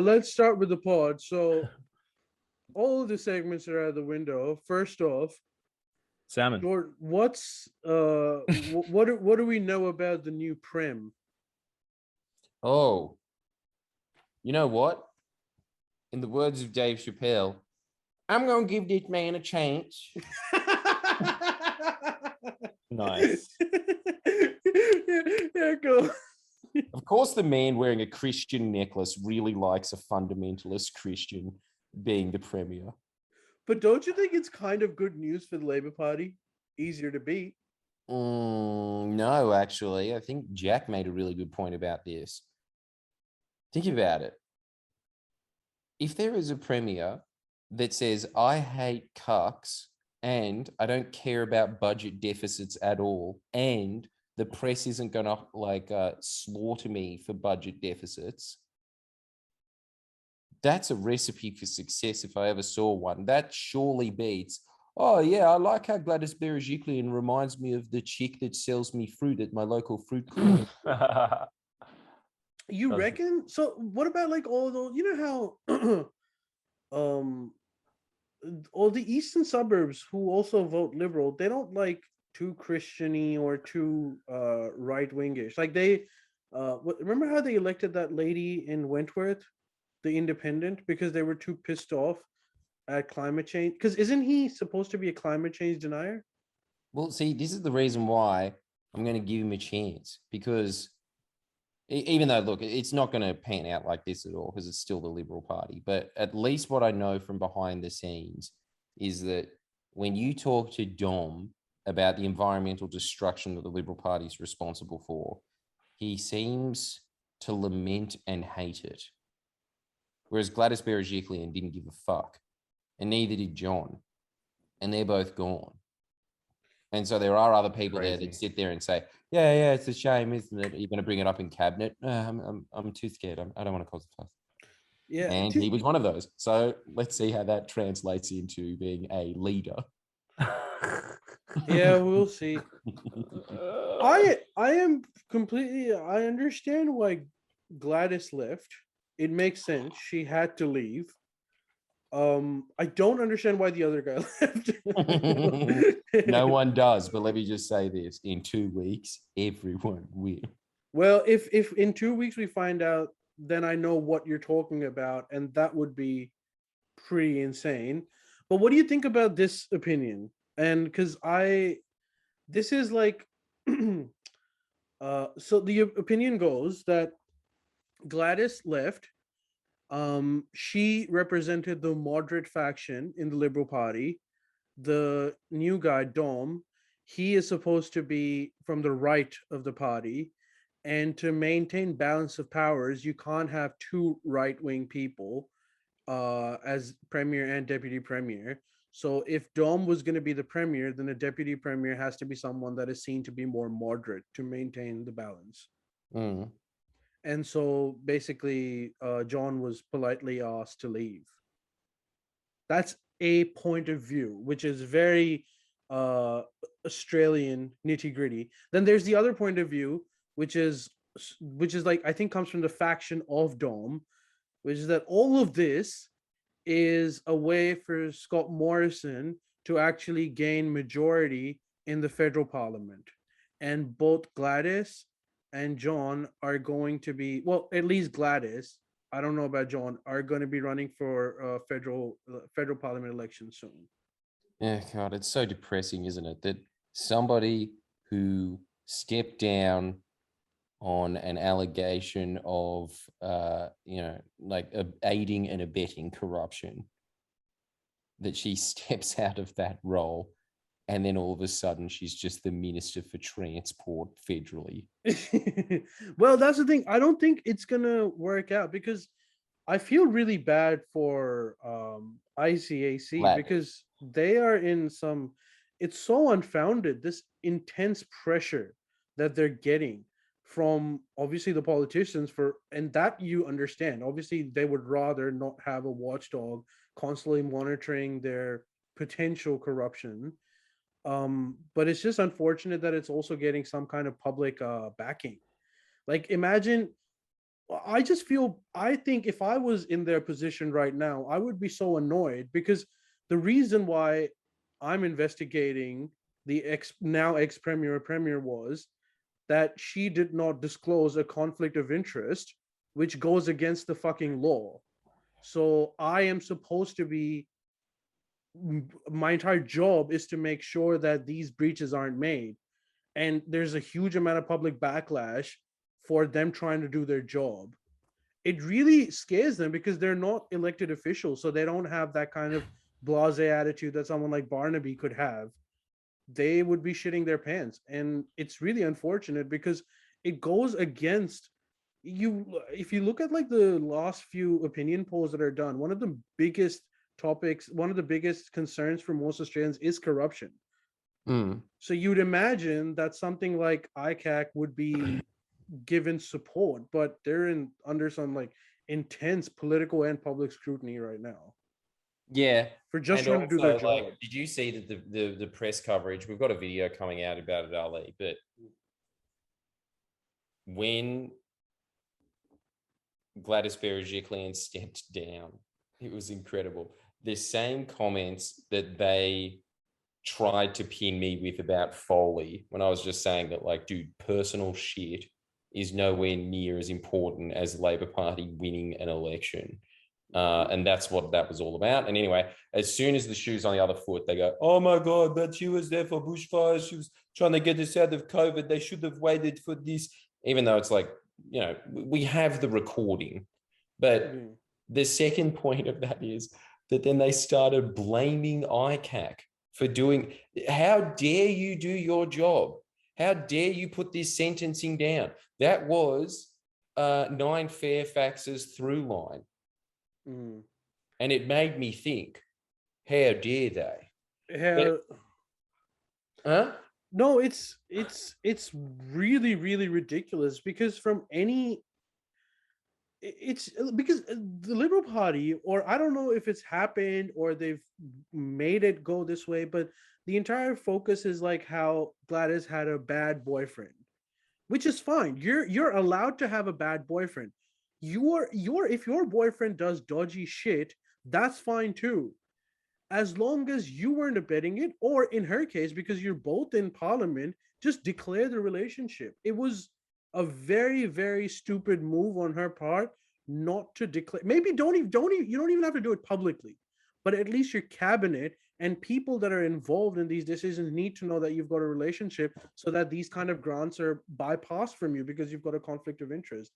let's start with the pod. So all of the segments are out of the window. First off, Salmon. what's what do we know about the new Prem? Oh, you know what? In the words of Dave Chappelle, I'm going to give this man a chance. Nice. Yeah, go. Of course, the man wearing a Christian necklace really likes a fundamentalist Christian being the premier. But don't you think it's kind of good news for the Labour Party? Easier to beat. No, actually. I think Jack made a really good point about this. Think about it. If there is a premier that says, I hate cucks and I don't care about budget deficits at all, and the press isn't going to slaughter me for budget deficits, that's a recipe for success if I ever saw one. That surely beats, oh yeah, I like how Gladys Berejiklian reminds me of the chick that sells me fruit at my local fruit clinic. You reckon? So what about like all those, you know how all the eastern suburbs who also vote liberal, they don't like too Christiany or too right-wingish. Like they remember how they elected that lady in Wentworth, the independent, because they were too pissed off at climate change? Because isn't he supposed to be a climate change denier? Well, see, this is the reason why I'm going to give him a chance, because even though, look, it's not going to pan out like this at all because it's still the Liberal Party. But at least what I know from behind the scenes is that when you talk to Dom about the environmental destruction that the Liberal Party is responsible for, he seems to lament and hate it. Whereas Gladys Berejiklian didn't give a fuck, and neither did John. And they're both gone. And so there are other people there that sit there and say, yeah, it's a shame, isn't it? You're going to bring it up in cabinet. I'm too scared. I don't want to cause a fuss. Yeah. And he was one of those. So let's see how that translates into being a leader. Yeah, we'll see. I am completely, I understand why Gladys left. It makes sense. She had to leave. I don't understand why the other guy left. No one does, but let me just say this. In 2 weeks, everyone will. Well, if in 2 weeks we find out, then I know what you're talking about, and that would be pretty insane. But what do you think about this opinion? And because this is like, so the opinion goes that Gladys left. She represented the moderate faction in the Liberal Party. The new guy, Dom, he is supposed to be from the right of the party. And to maintain balance of powers, you can't have two right-wing people as premier and deputy premier. So if Dom was going to be the premier, then a deputy premier has to be someone that is seen to be more moderate to maintain the balance. Mm. And so basically, John was politely asked to leave. That's a point of view, which is very Australian nitty gritty. Then there's the other point of view, which is like, I think comes from the faction of Dom, which is that all of this is a way for Scott Morrison to actually gain majority in the federal parliament. And both Gladys and John are going to be, well, at least Gladys, I don't know about John, are going to be running for federal parliament election soon. Yeah, God, it's so depressing, isn't it? That somebody who stepped down on an allegation of, aiding and abetting corruption, that she steps out of that role, and then all of a sudden she's just the Minister for Transport federally. Well, that's the thing. I don't think it's gonna work out, because I feel really bad for ICAC because they are in some, it's so unfounded, this intense pressure that they're getting from obviously the politicians and that you understand. Obviously, they would rather not have a watchdog constantly monitoring their potential corruption. But it's just unfortunate that it's also getting some kind of public backing. Like, imagine I just feel, I think if I was in their position right now, I would be so annoyed because the reason why I'm investigating the ex premier was that she did not disclose a conflict of interest, which goes against the fucking law. So I am supposed to be, my entire job is to make sure that these breaches aren't made. And there's a huge amount of public backlash for them trying to do their job. It really scares them because they're not elected officials, so they don't have that kind of blasé attitude that someone like Barnaby could have. They would be shitting their pants, and it's really unfortunate because it goes against you. If you look at like the last few opinion polls that are done, one of the biggest topics, one of the biggest concerns for most Australians is corruption. Mm. So you'd imagine that something like ICAC would be given support, but they're in under some like intense political and public scrutiny right now Yeah. for just And trying to do their also, job. like, did you see that the press coverage? We've got a video coming out about it, Ali, but when Gladys Berejiklian stepped down, it was incredible. The same comments that they tried to pin me with about Foley when I was just saying that, like, dude, personal shit is nowhere near as important as the Labor Party winning an election. And that's what that was all about. And anyway, as soon as the shoe's on the other foot, they go, oh my God, but she was there for bushfires. She was trying to get us out of COVID. They should have waited for this, even though it's like, you know, we have the recording. But the second point of that is that then they started blaming ICAC for doing, how dare you do your job? How dare you put this sentencing down? That was 9 Fairfax's through line. And it made me think, how dare they? Huh? No, it's really really ridiculous because from any, it's because the Liberal Party, or I don't know if it's happened or they've made it go this way, but the entire focus is like how Gladys had a bad boyfriend, which is fine. You're allowed to have a bad boyfriend. You're if your boyfriend does dodgy shit, that's fine too, as long as you weren't abetting it, or in her case, because you're both in parliament, just declare the relationship. It was a very, very stupid move on her part not to declare. Maybe you don't even have to do it publicly, but at least your cabinet and people that are involved in these decisions need to know that you've got a relationship so that these kind of grants are bypassed from you because you've got a conflict of interest.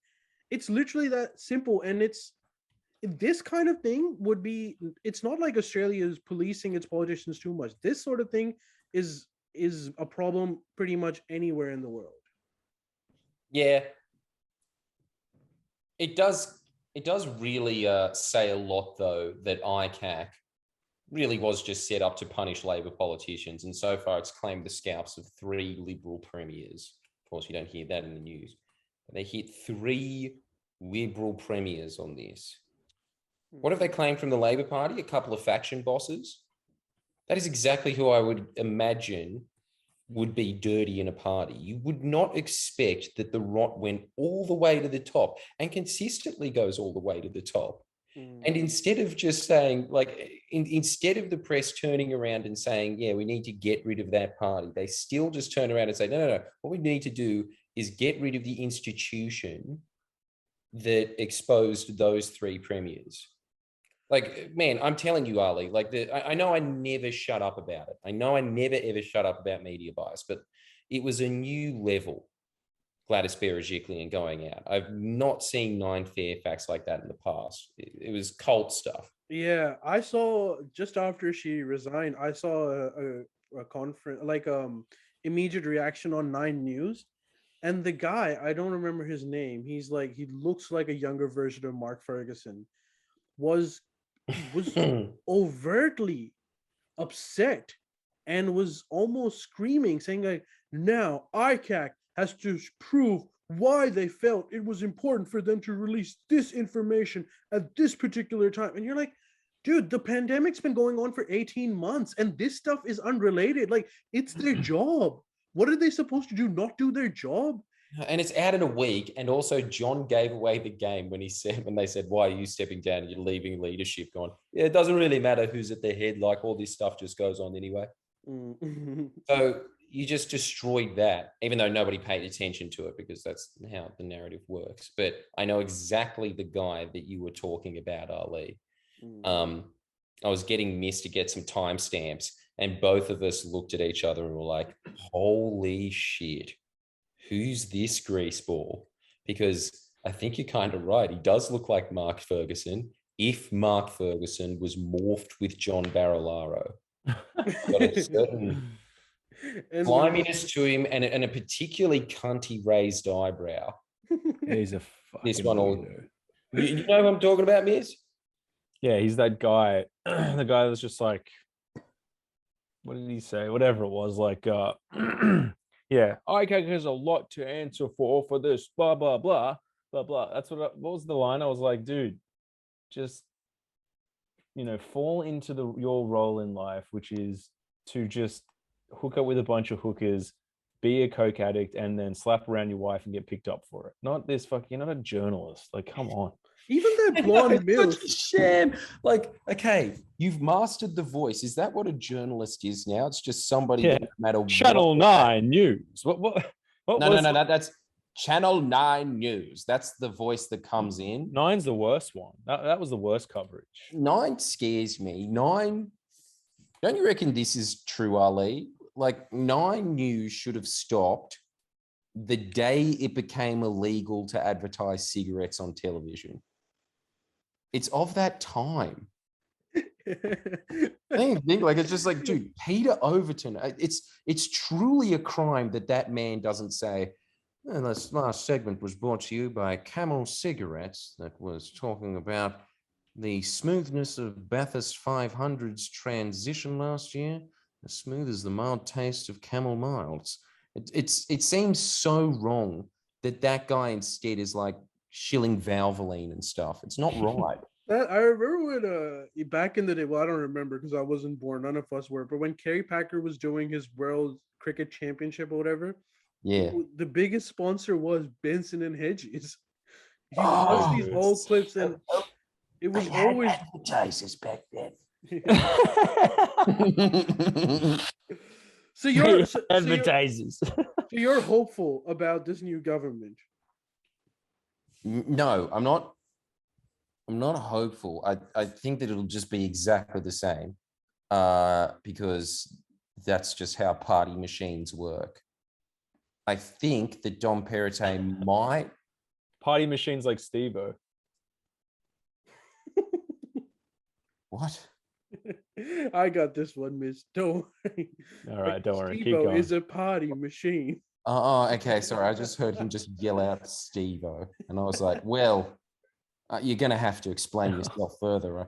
It's literally that simple. And it's, this kind of thing would be, it's not like Australia is policing its politicians too much. This sort of thing is a problem pretty much anywhere in the world. Yeah, it does really say a lot, though, that ICAC really was just set up to punish Labor politicians, and so far it's claimed the scalps of 3 Liberal premiers. Of course, you don't hear that in the news, but they hit 3 Liberal premiers on this. What have they claimed from the Labor Party? A couple of faction bosses. That is exactly who I would imagine would be dirty in a party. You would not expect that the rot went all the way to the top and consistently goes all the way to the top. And instead of just saying, like, instead of the press turning around and saying, yeah, we need to get rid of that party, they still just turn around and say, no. What we need to do is get rid of the institution that exposed those 3 premiers. Like, man, I'm telling you, Ali, like, I know I never shut up about it. I know I never, ever shut up about media bias, but it was a new level, Gladys Berejiklian going out. I've not seen 9 Fairfax like that in the past. It was cult stuff. Yeah, I saw just after she resigned, I saw a conference, like immediate reaction on 9 News. And the guy, I don't remember his name. He's like, he looks like a younger version of Mark Ferguson. Was overtly upset and was almost screaming, saying like, now ICAC has to prove why they felt it was important for them to release this information at this particular time. And you're like, dude, the pandemic's been going on for 18 months and this stuff is unrelated. Like, it's their job. What are they supposed to do? Not do their job? And it's out in a week. And also John gave away the game when they said, why are you stepping down and you're leaving leadership? Going, yeah, it doesn't really matter who's at their head. Like all this stuff just goes on anyway. So you just destroyed that, even though nobody paid attention to it because that's how the narrative works. But I know exactly the guy that you were talking about, Ali. I was getting missed to get some timestamps, and both of us looked at each other and were like, holy shit, who's this greaseball? Because I think you're kind of right. He does look like Mark Ferguson if Mark Ferguson was morphed with John Barilaro. Got a certain sliminess to him and a particularly cunty raised eyebrow. He's a This fucking one, weirdo. you know what I'm talking about, Miz? Yeah, he's that guy. The guy that's just like, what did he say? Whatever it was, like, yeah, okay, there's a lot to answer for this, blah, blah, blah, blah, blah. That's what was the line? I was like, dude, just, fall into your role in life, which is to just hook up with a bunch of hookers, be a coke addict, and then slap around your wife and get picked up for it. Not this fucking, you're not a journalist. Like, come on. Even that blonde MILF. Sham. Like, okay, you've mastered the voice. Is that what a journalist is now? It's just somebody that no matter Channel 9 News. What No, that's Channel 9 News. That's the voice that comes in. 9's the worst one. That was the worst coverage. 9 scares me. 9, don't you reckon this is true, Ali? Like 9 News should have stopped the day it became illegal to advertise cigarettes on television. It's of that time. I think like it's just like, dude, Peter Overton. It's truly a crime that man doesn't say. And this last segment was brought to you by Camel Cigarettes, that was talking about the smoothness of Bathurst 500's transition last year, as smooth as the mild taste of Camel Milds. It seems so wrong that guy instead is like shilling Valvoline and stuff. It's not right. I remember when back in the day, well, I don't remember because I wasn't born, none of us were, but when Kerry Packer was doing his World Cricket Championship or whatever, yeah, the biggest sponsor was Benson and Hedges. You watch these old clips and it was always advertisers back then. So you're advertisers. So you're hopeful about this new government? No, I'm not. I'm not hopeful. I think that it'll just be exactly the same, because that's just how party machines work. I think that Dom Perrottet might Party machines like Steve-O. What? I got this one, Miss. Don't worry. All right, don't worry. Keep Steve-O going. is a party machine. Oh, okay. Sorry, I just heard him just yell out Steve-O, and I was like, well, you're going to have to explain yourself further. I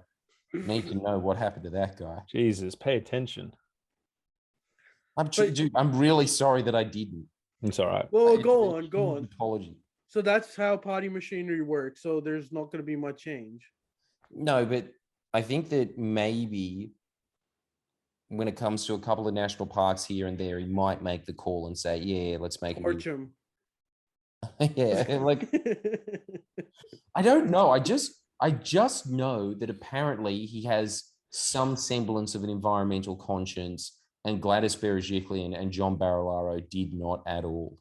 need to know what happened to that guy. Jesus, pay attention. Dude, I'm really sorry that I didn't. It's all right. Well, go on. Apology. So that's how party machinery works. So there's not going to be much change. No, but I think that maybe when it comes to a couple of national parks here and there, he might make the call and say, yeah, let's make Orcham. Yeah, like I don't know. I just know that apparently he has some semblance of an environmental conscience, and Gladys Berejiklian and John Barilaro did not at all.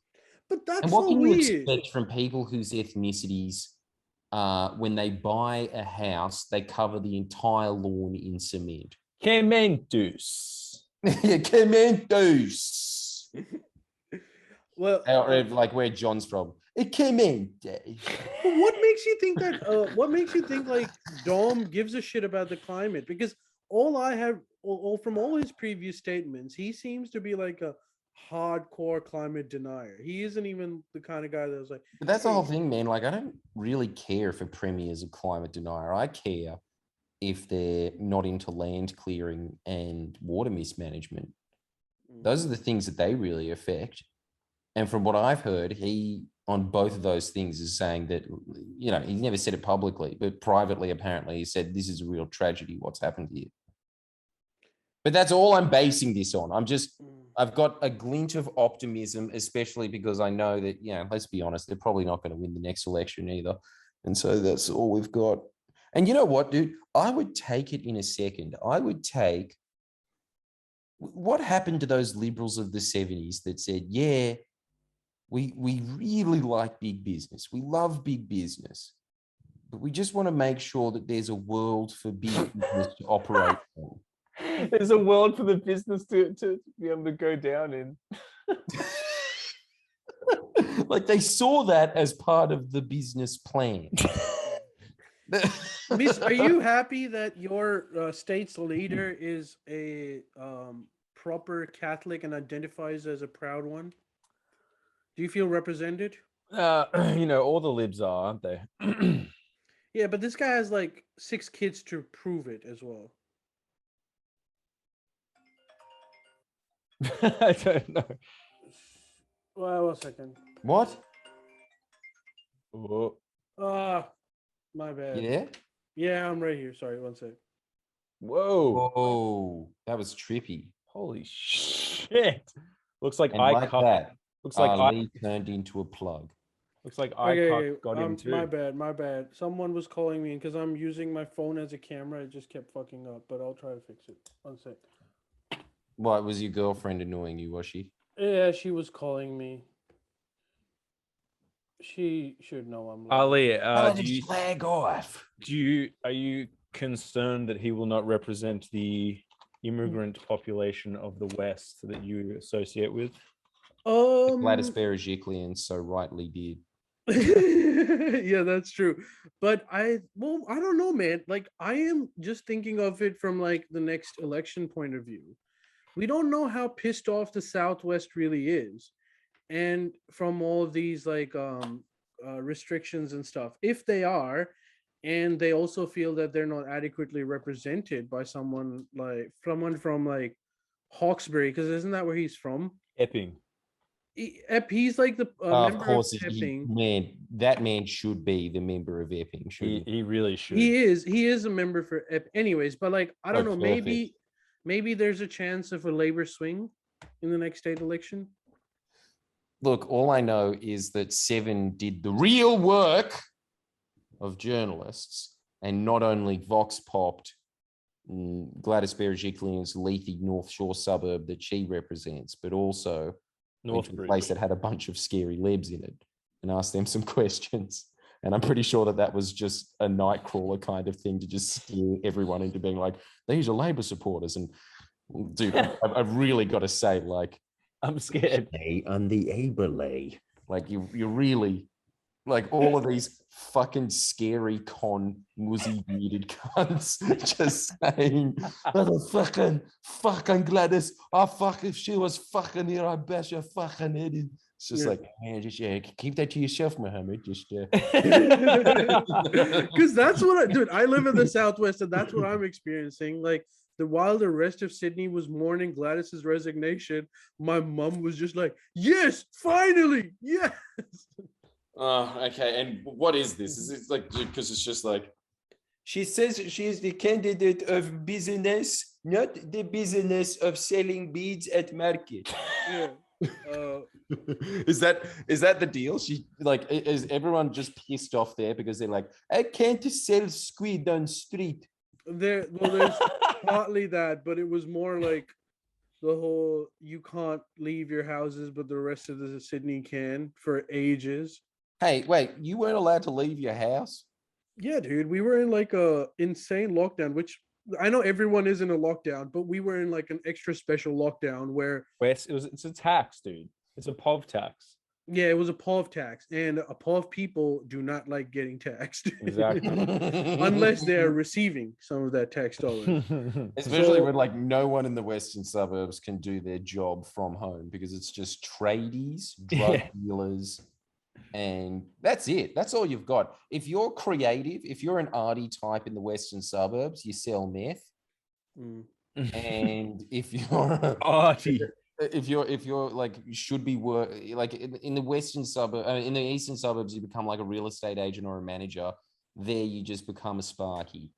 But that's and what so can weird. you expect from people whose ethnicities, when they buy a house, they cover the entire lawn in cement? Cementus. Yeah, cementus. Well, like where John's from. Cemente. What makes you think that? What makes you think like Dom gives a shit about the climate? Because from all his previous statements, he seems to be like a hardcore climate denier. He isn't even the kind of guy that was like. But that's the whole thing, man. Like, I don't really care if a premier is a climate denier. I care if they're not into land clearing and water mismanagement. Those are the things that they really affect. And from what I've heard, he, on both of those things, is saying that, he never said it publicly, but privately, apparently, he said, this is a real tragedy, what's happened here. But that's all I'm basing this on. I'm just I've got a glint of optimism, especially because I know that, let's be honest, they're probably not going to win the next election either. And so that's all we've got. And you know what, dude? I would take it in a second. I would take what happened to those liberals of the 70s that said, yeah, we really like big business. We love big business, but we just want to make sure that there's a world for big business to operate in. There's a world for the business to be able to go down in. Like they saw that as part of the business plan. Miss, are you happy that your state's leader is a proper Catholic and identifies as a proud one? Do you feel represented? All the libs are, aren't they? Yeah, but this guy has like 6 kids to prove it as well. I don't know. Well, 1 second. What? Oh, My bad. Yeah? Yeah, I'm right here. Sorry, 1 sec. whoa. Oh, that was trippy. Holy shit. Looks like And like that, Looks like Ali turned into a plug. Looks like Okay, got him too. my bad. Someone was calling me, and because I'm using my phone as a camera, it just kept fucking up. But I'll try to fix it. 1 sec. What, was your girlfriend annoying you, was she? Yeah, she was calling me. She should know I'm. Ali, flag off. are you concerned that he will not represent the immigrant population of the West that you associate with? Gladys Berejiklian so rightly did. Yeah, that's true. But I don't know, man. Like, I am just thinking of it from like the next election point of view. We don't know how pissed off the Southwest really is, and from all of these like restrictions and stuff, if they are, and they also feel that they're not adequately represented by someone from like Hawkesbury, because isn't that where he's from? Epping. He's like the Of member course, of Epping. that man should be the member of Epping. He really should. He is a member for anyways, but like I don't know, perfect. maybe there's a chance of a labor swing in the next state election. Look, all I know is that Seven did the real work of journalists and not only vox popped Gladys Berejiklian's leafy North Shore suburb that she represents, but also went to a place that had a bunch of scary lebs in it and asked them some questions. And I'm pretty sure that was just a nightcrawler kind of thing to just steer everyone into being like, these are Labour supporters. And dude, I've really got to say, like, I'm scared. On the Aberlay. Like you really, like all of these fucking scary muzzy bearded cunts just saying, fucking Gladys, if she was fucking here, I bet your fucking head in. It's just like, man, just keep that to yourself, Mohammed. Just because that's what I live in the Southwest, and that's what I'm experiencing. Like, while the rest of Sydney was mourning Gladys's resignation, my mom was just like, yes, finally, yes. Okay. And what is this? Is it like, because it's just like, she says she is the candidate of business, not the business of selling beads at market. Yeah. Is that the deal? She like, is everyone just pissed off there because they're like, I can't sell squid on street? There's partly that, but it was more like the whole you can't leave your houses, but the rest of the Sydney can for ages. Hey, wait, you weren't allowed to leave your house? Yeah, dude, we were in like a insane lockdown, which I know everyone is in a lockdown, but we were in like an extra special lockdown where it's a tax, dude. It's a POV tax. Yeah, it was a POV tax, and a POV people do not like getting taxed. Exactly. Unless they're receiving some of that tax dollars. Especially when like no one in the western suburbs can do their job from home because it's just tradies, drug dealers, and that's it. That's all you've got. If you're creative, if you're an arty type in the western suburbs, you sell meth. And if you're arty, if you're like, you should be like in the western suburb, in the eastern suburbs, you become like a real estate agent or a manager. There, you just become a Sparky.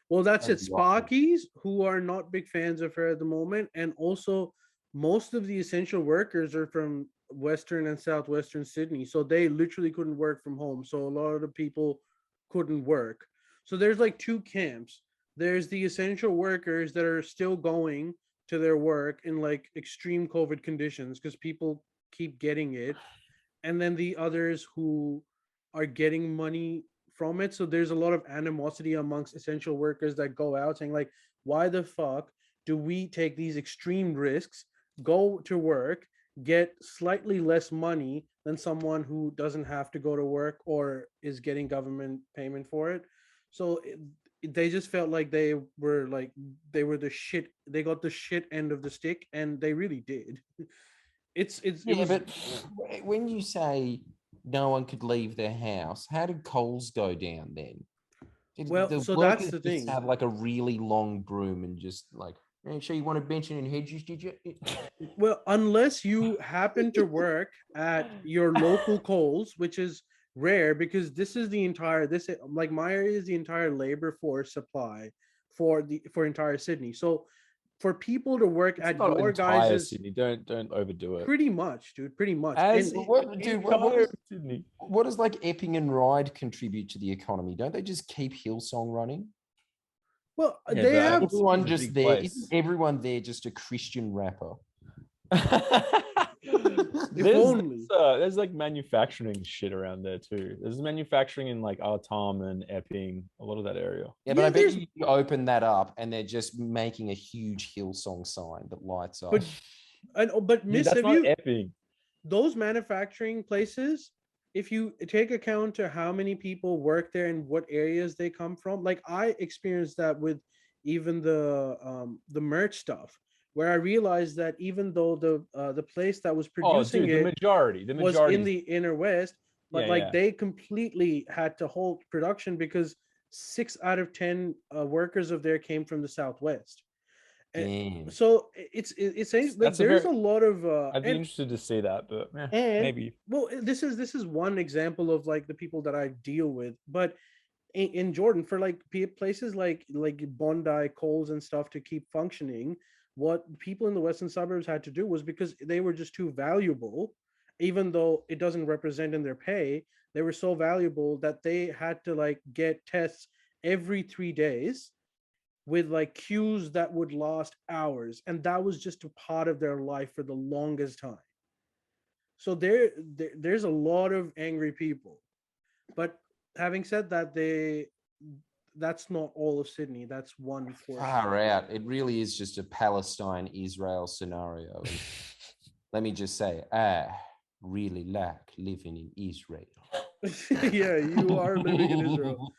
Well, that's it. Sparkies, who are not big fans of her at the moment, and also most of the essential workers are from Western and Southwestern Sydney. So they literally couldn't work from home. So a lot of the people couldn't work. So there's like two camps. There's the essential workers that are still going to their work in like extreme COVID conditions because people keep getting it. And then the others who are getting money from it. So there's a lot of animosity amongst essential workers that go out saying, like, why the fuck do we take these extreme risks, go to work, get slightly less money than someone who doesn't have to go to work or is getting government payment for it? So they just felt like they were the shit. They got the shit end of the stick, and they really did. It Yeah, was but when you say no one could leave their house, how did Coles go down then? Did well. the So that's workers the just thing. have like a really long broom and just like, "Hey, sure you want to bench it in hedges, did you?" Well, unless you happen to work at your local Coles, which is rare because this is the entire like my area is the entire labor force supply for entire Sydney. So for people to work It's at not your entire guys's Sydney. Don't overdo it. pretty much, dude, pretty much. As And What, dude? entire Sydney. What does like Epping and Ryde contribute to the economy? Don't they just keep Hillsong running? well, Yeah, they but Isn't have Epping's everyone a just big there? place. Isn't everyone there just a Christian rapper? if only. There's like manufacturing shit around there too. There's manufacturing in like Artarm and Epping, a lot of that area. Yeah, but Yeah, I bet there's you open that up and they're just making a huge Hillsong sign that lights up. but but Dude, miss that's have not you Epping. those manufacturing places, if you take account to how many people work there and what areas they come from, like I experienced that with even the merch stuff, where I realized that even though the place that was Oh, producing dude, it the was in majority. the inner west, but Yeah, like yeah. they completely had to halt production because 6 out of 10 workers of there came from the southwest. And Damn. so it's like That's a there's very. a lot of I'd be interested to see that, but and maybe. well, this is one example of like the people that I deal with, but in Jordan, for like places like Bondi, Coles, and stuff to keep functioning, what people in the western suburbs had to do was, because they were just too valuable, even though it doesn't represent in their pay, they were so valuable that they had to like get tests every 3 days with like queues that would last hours, and that was just a part of their life for the longest time. So there's a lot of angry people. But having said that, that's not all of Sydney. That's one portion. Far out. It really is just a Palestine Israel scenario. And let me just say, I really like living in Israel. Yeah, you are living in Israel.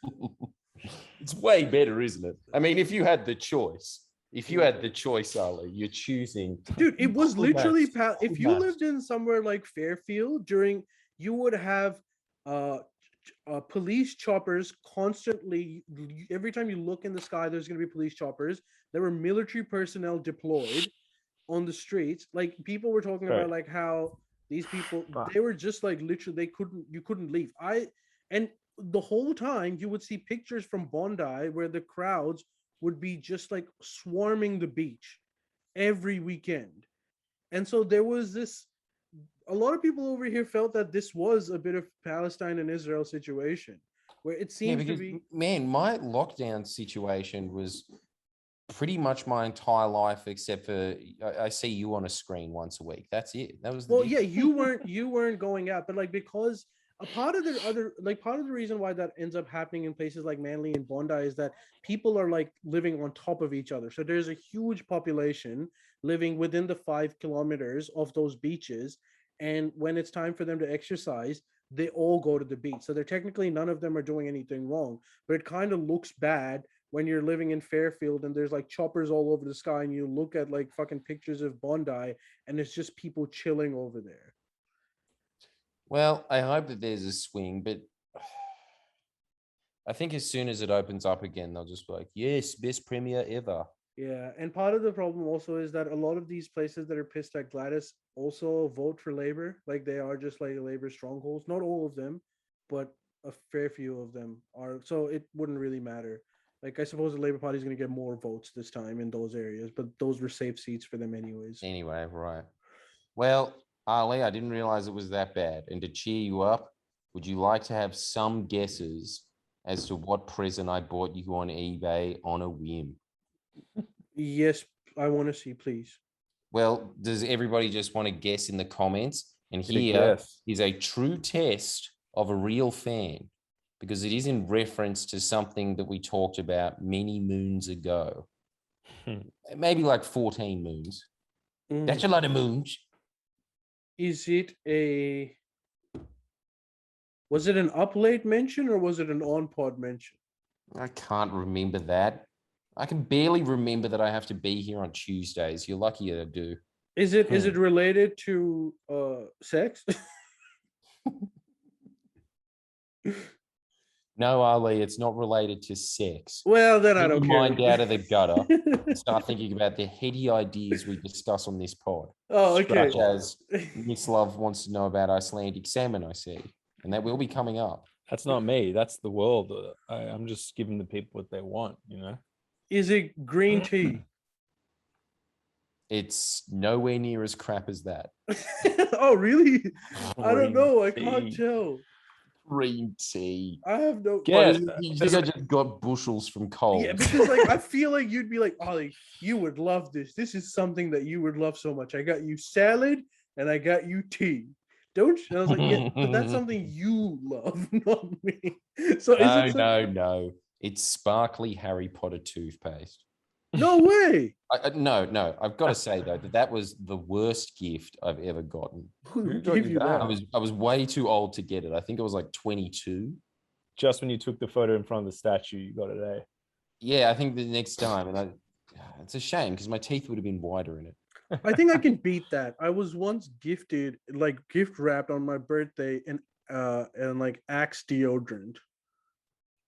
It's way better, isn't it? I mean, if you had the choice, Ali, you're choosing. Dude, it was literally if you Mass. lived in somewhere like Fairfield during, you would have uh police choppers constantly. Every time you look in the sky, there's going to be police choppers. There were military personnel deployed on the streets. Like people were talking about Right. like how these people, Fuck. they were just like literally, you couldn't leave. And the whole time you would see pictures from Bondi where the crowds would be just like swarming the beach every weekend. And so there was this, a lot of people over here felt that this was a bit of Palestine and Israel situation where it Yeah, seems to because be. man, my lockdown situation was pretty much my entire life, except for I see you on a screen once a week. That's it. That was the Well, yeah, difference. you weren't going out, but like because a part of the other, like part of the reason why that ends up happening in places like Manly and Bondi is that people are like living on top of each other. So there's a huge population living within the 5 kilometers of those beaches, and when it's time for them to exercise, they all go to the beach. So they're technically, none of them are doing anything wrong, but it kind of looks bad when you're living in Fairfield and there's like choppers all over the sky, and you look at like fucking pictures of Bondi and it's just people chilling over there. Well, I hope that there's a swing, but I think as soon as it opens up again, they'll just be like, yes, best premiere ever. Yeah, and part of the problem also is that a lot of these places that are pissed at Gladys also vote for Labor. Like they are just like Labor strongholds. Not all of them, but a fair few of them are. So it wouldn't really matter. Like, I suppose the Labour Party is going to get more votes this time in those areas, but those were safe seats for them anyways. Anyway, right. Well, Ali, I didn't realize it was that bad. And to cheer you up, would you like to have some guesses as to what present I bought you on eBay on a whim? Yes, I want to see, please. Well, does everybody just want to guess in the comments? And Get a here guess. is a true test of a real fan, because it is in reference to something that we talked about many moons ago. Maybe like 14 moons. That's a lot of moons. Is it a... Was it an up late mention or was it an on pod mention? I can't remember that. I can barely remember that I have to be here on Tuesdays. You're lucky that I do. Is it related to sex? No, Ali, it's not related to sex. Well, then I Get don't your care. mind out of the gutter and start thinking about the heady ideas we discuss on this pod. Oh, okay. Such as Miss Love wants to know about Icelandic salmon, I see. And that will be coming up. That's not me. That's the world. I'm just giving the people what they want, you know? Is it green tea? It's nowhere near as crap as that. Oh, really? I don't Green know. I can't tea. tell. Green tea. I have no... Guess. You think I just got bushels from Coles? Yeah, because like I feel like you'd be like, Ollie, you would love this. This is something that you would love so much. I got you salad and I got you tea. Don't you? And I was like, yeah, but that's something you love, not me. So No. It's sparkly Harry Potter toothpaste. No way. No. I've got to say though that was the worst gift I've ever gotten. Who got gave you you that? that? I was way too old to get it. I think I was like 22. Just when you took the photo in front of the statue, you got it, eh? Yeah, I think the next time, and it's a shame because my teeth would have been wider in it. I think I can beat that. I was once gifted, like gift wrapped on my birthday, and like Axe deodorant.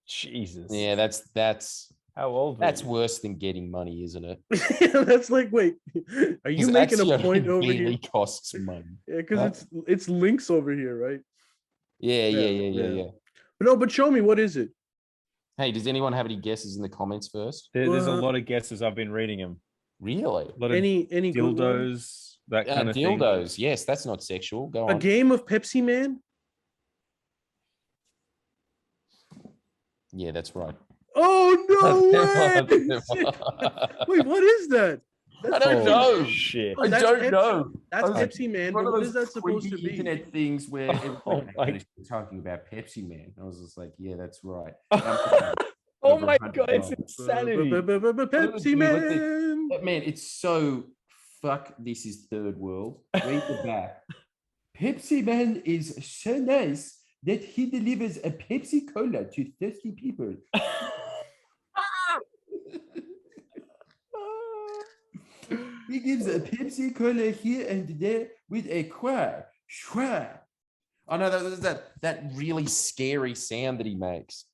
Jesus. Yeah, that's How old were that's you? worse than getting money, isn't it? That's like, wait, are you 'Cause making a Axio point over really here? costs money. Yeah, because Huh? it's links over here, right? Yeah. No, but show me, what is it? Hey, does anyone have any guesses in the comments first? There's a lot of guesses. I've been reading them. Really? A lot of Any good one? dildos, that kind of thing. Dildos. Yes, that's not sexual. Go A on. game of Pepsi Man? Yeah, that's right. Oh no Never way! mind. Wait, what is that? I don't know. Shit. Oh, I that's don't Pepsi. know. That's Okay. Pepsi Man, One but of what those is that supposed to creepy be? internet things where Oh everyone talking about Pepsi Man. I was just like, yeah, that's right. Oh my $100. god, it's insanity. Pepsi Man. Man, it's so fuck. This is third world. Read the back. Pepsi Man is so nice that he delivers a Pepsi Cola to thirsty people. He gives a Pepsi Cola here and there with a quack. Schwa. Oh no, that really scary sound that he makes.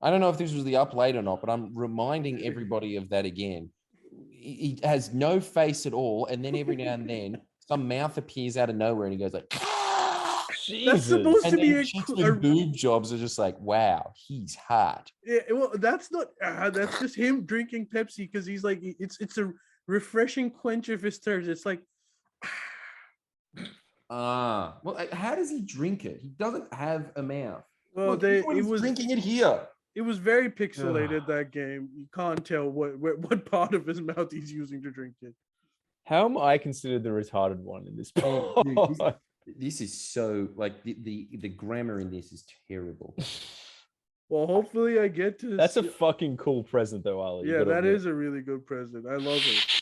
I don't know if this was the up late or not, but I'm reminding everybody of that again. He has no face at all, and then every now and then some mouth appears out of nowhere, and he goes like. Jesus. That's supposed to And be then a chicks with boob jobs are just like, wow, he's hot. Yeah, well, that's not. That's just him drinking Pepsi because he's like, it's a refreshing quench of his thirst. It's like, Well, how does he drink it? He doesn't have a mouth. well, Look, he's drinking it here. It was very pixelated, that game. You can't tell what part of his mouth he's using to drink it. How am I considered the retarded one in this? Dude, this is so like the grammar in this is terrible. Well, hopefully I get to. That's a fucking cool present, though, Ali. Yeah, that is a really good present. I love it.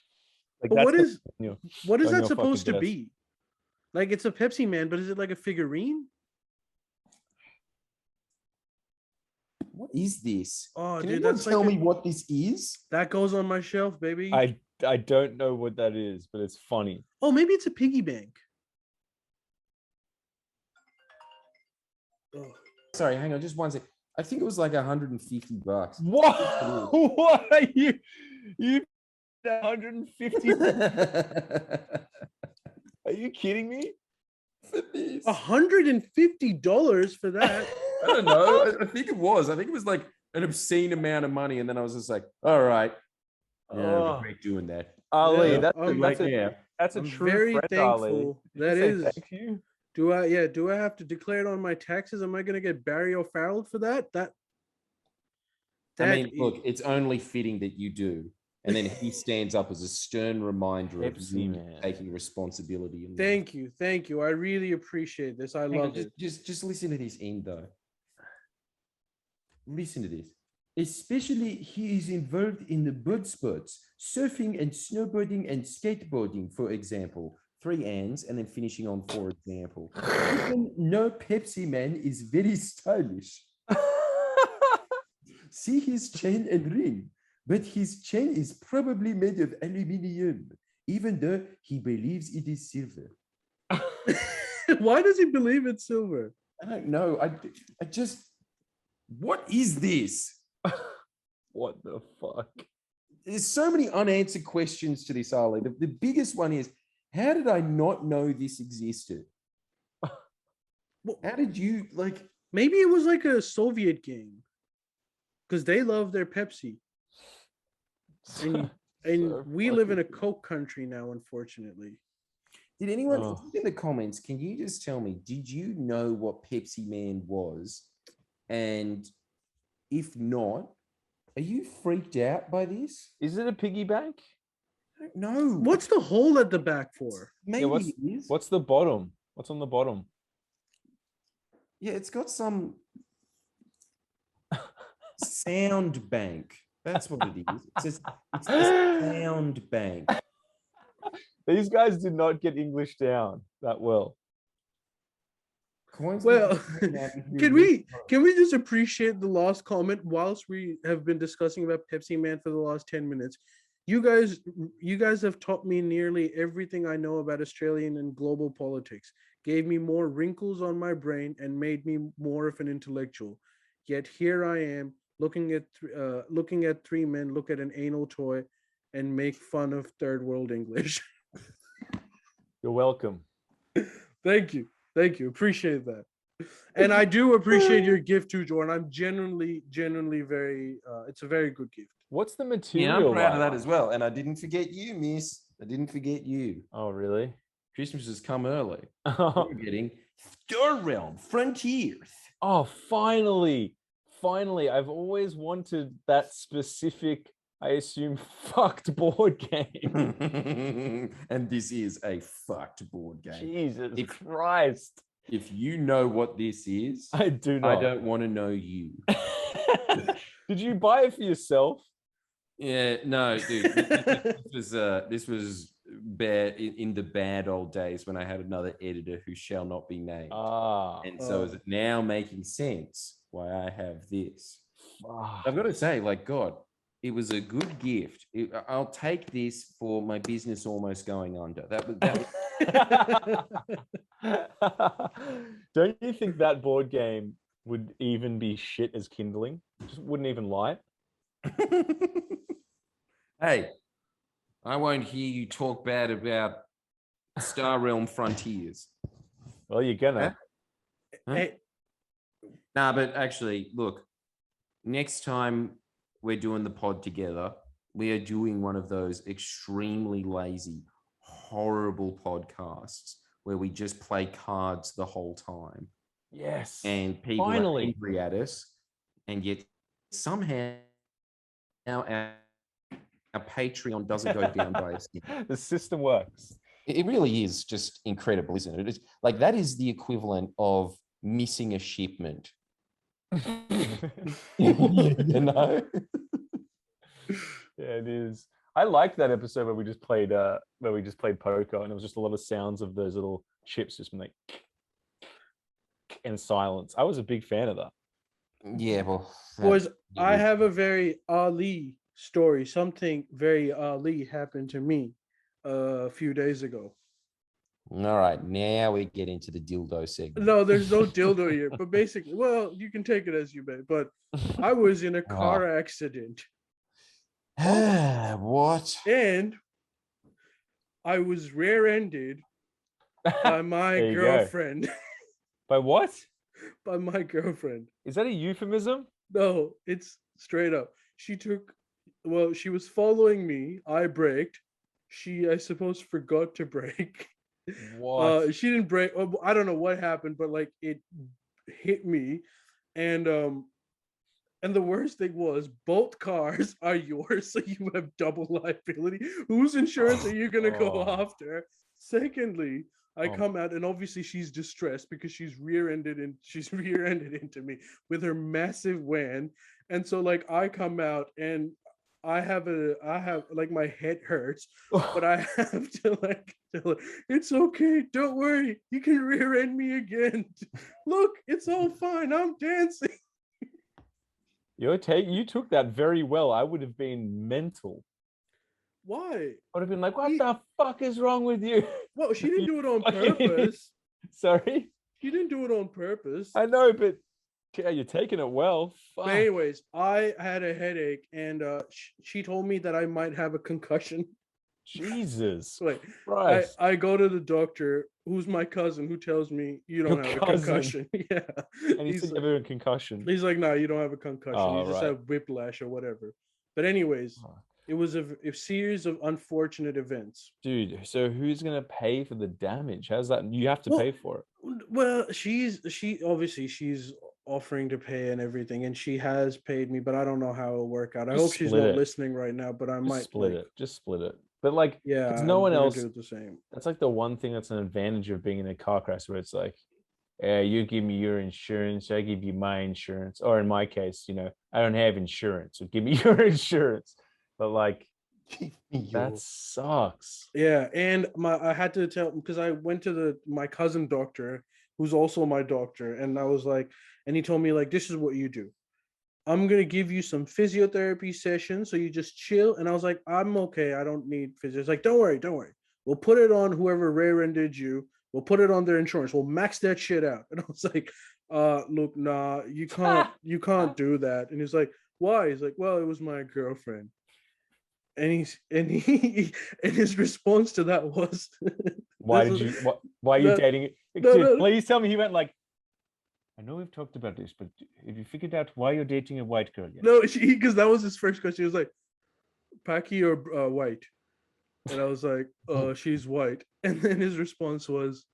Like, But what is you what is on that your supposed to fucking be? Like, it's a Pepsi Man, but is it like a figurine? What is this? Oh, Can dude, anyone that's tell like me what this is? that goes on my shelf, baby. I don't know what that is, but it's funny. Oh, maybe it's a piggy bank. Oh. Sorry, hang on, just one sec. I think it was like $150. What? What are you? You 150? Are you kidding me? For this. $150 for that. I don't know. I think it was. I think it was like an obscene amount of money, and then I was just like, all right, Oh, regret doing that. Ali, Yeah, that's I'm- Right now. that's a I'm true very friend, Ali. thankful. Did you That say is. thank you? Do I have to declare it on my taxes? Am I gonna get Barry O'Farrell for that? I mean, That look, it's only fitting that you do. And then he stands up as a stern reminder of Pepsi you Man. taking responsibility. In Thank you. I really appreciate this. I love it. Just listen to this end though. Listen to this. Especially he is involved in the bird sports, surfing and snowboarding and skateboarding, for example. 3 ands and then finishing on for example. Even no Pepsi man is very stylish. See his chain and ring, but his chain is probably made of aluminium, even though he believes it is silver. Why does he believe it's silver? I don't know. I just, what is this? What the fuck? There's so many unanswered questions to this, Ali. The biggest one is, how did I not know this existed? How did you, like... Maybe it was like a Soviet game. Because they love their Pepsi. And So we live in a fucking- Coke country now, unfortunately. Did anyone Oh. in the comments, can you just tell me, did you know what Pepsi Man was? And if not, are you freaked out by this? Is it a piggy bank? I don't know. What's the hole at the back for? Maybe what's- it is. What's the bottom? What's on the bottom? Yeah, it's got some sound bank. That's what it is. It's a sound bank. These guys did not get English down that well. Coins Well, coming out and Can here. we just appreciate the last comment whilst we have been discussing about Pepsi Man for the last 10 minutes? You guys have taught me nearly everything I know about Australian and global politics, gave me more wrinkles on my brain and made me more of an intellectual. Yet here I am looking at 3 men look at an anal toy and make fun of third world English. You're welcome. Thank you. Appreciate that. And I do appreciate your gift too, Jordan. I'm genuinely very it's a very good gift. What's the Yeah, material? I'm proud of like? that as well. And I didn't forget you, miss. I didn't forget you. Oh, really? Christmas has come early. Oh, You're getting Star Realm Frontiers. finally. I've always wanted that specific, I assume, fucked board game. And this is a fucked board game. Jesus If- Christ. If you know what this is, I do I not. don't want to know you. Did you buy it for yourself? Yeah, no, dude. This was bad in the bad old days when I had another editor who shall not be named. Ah. And so is it now making sense why I have this? fuck. I've got to say, like, God, it was a good gift. I'll take this for my business almost going under. That was Don't you think that board game would even be shit as kindling? Just wouldn't even light. Hey, I won't hear you talk bad about Star Realm Frontiers. Well, you're gonna. Huh? Hey, Nah, but actually, look, next time we're doing the pod together, we are doing one of those extremely lazy, horrible podcasts where we just play cards the whole time. Yes. And people Finally. are angry at us, and yet somehow our Patreon doesn't go down by a skin. The system works. It really is just incredible, isn't it? It's like that is the equivalent of missing a shipment. You know? Yeah, it is. I liked that episode where we just played poker, and it was just a lot of sounds of those little chips just like and silence. I was a big fan of that. Yeah, well, boys, I was- have a very Ali story. Something very Ali happened to me a few days ago. All right, now we get into the dildo segment. No, there's no dildo here, but basically, well, you can take it as you may. But I was in a car accident What? and I was rear-ended by my There you go. girlfriend. By what? By my girlfriend. Is that a euphemism? No, it's straight up. She took, well, she was following me. I braked. She, I suppose, forgot to brake. What? She didn't brake. I don't know what happened, but like it hit me, and and the worst thing was both cars are yours, so you have double liability. Whose insurance are you gonna go Oh. after? Secondly, I Oh. come out and obviously she's distressed because she's rear-ended into me with her massive van. And so like I come out and I have like my head hurts, but I have to like tell her, it's okay, don't worry, you can rear end me again. Look, it's all fine. I'm dancing. You took that very well. I would have been mental. Why? I would have been like, what He- the fuck is wrong with you? Well, she didn't do it on fucking idiot. purpose. Sorry. She didn't do it on purpose. I know, but yeah, you're taking it well. Fuck. But anyways, I had a headache, and she told me that I might have a concussion. Jesus Wait, Christ. I go to the doctor, who's my cousin, who tells me you don't Your have cousin? a concussion. Yeah, And he said you have a concussion. he's like, no, you don't have a concussion. Oh, You just right. have whiplash or whatever. But anyways, Fuck. it was a series of unfortunate events. Dude, so who's gonna pay for the damage? How's that? You have to Well, pay for it. Well, she obviously she's offering to pay and everything, and she has paid me, but I don't know how it'll work out. I Just hope she's split not it. listening right now, but I Just might split like, it. Just split it. But like, yeah, because no one we're gonna else. do it the same. That's like the one thing that's an advantage of being in a car crash, where it's like, you give me your insurance, I give you my insurance, or in my case, I don't have insurance, so give me your insurance. But like, that sucks. Yeah, and I had to tell, because I went to my cousin doctor, who's also my doctor, and I was like, and he told me like, this is what you do. I'm gonna give you some physiotherapy sessions, so you just chill. And I was like, I'm okay. I don't need physio. It's like, don't worry. We'll put it on whoever rear-ended you. We'll put it on their insurance. We'll max that shit out. And I was like, look, nah, you can't do that. And he's like, why? He's like, well, it was my girlfriend. And his response to that was, Why are you dating it? No. Please tell me he went like, I know we've talked about this, but have you figured out why you're dating a white girl yet? No, because that was his first question. He was like, Paki or white? And I was like, she's white. And then his response was,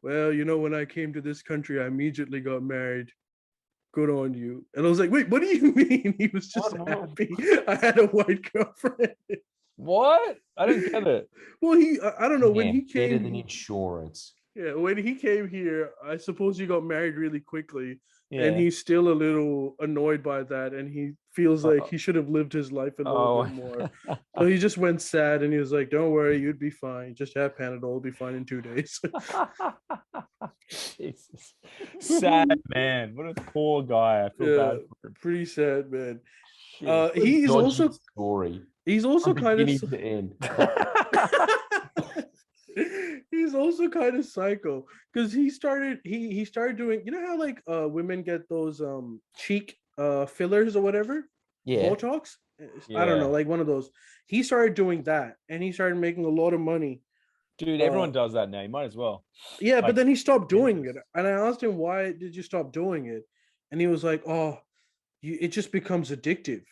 well, when I came to this country, I immediately got married. Good on you. And I was like, wait, what do you mean? He was just happy I had a white girlfriend. What? I didn't get it. Well, I don't know, when he came, better than insurance. Yeah, when he came here, I suppose he got married really quickly. Yeah. And he's still a little annoyed by that, and he feels like he should have lived his life a little bit more. So he just went sad, and he was like, don't worry, you'd be fine. Just have Panadol, it'll be fine in 2 days. Jesus. Sad man. What a poor guy. I feel bad for him. Pretty sad, man. Shit. He's also story. He's also kind of beginning to end. he's also kind of psycho, because he started doing, how like women get those cheek fillers or whatever, Botox. I don't know, like one of those. He started doing that, and he started making a lot of money. Dude, everyone does that now. You might as well. Yeah, but then he stopped doing it, and I asked him, why did you stop doing it? And he was like, it just becomes addictive.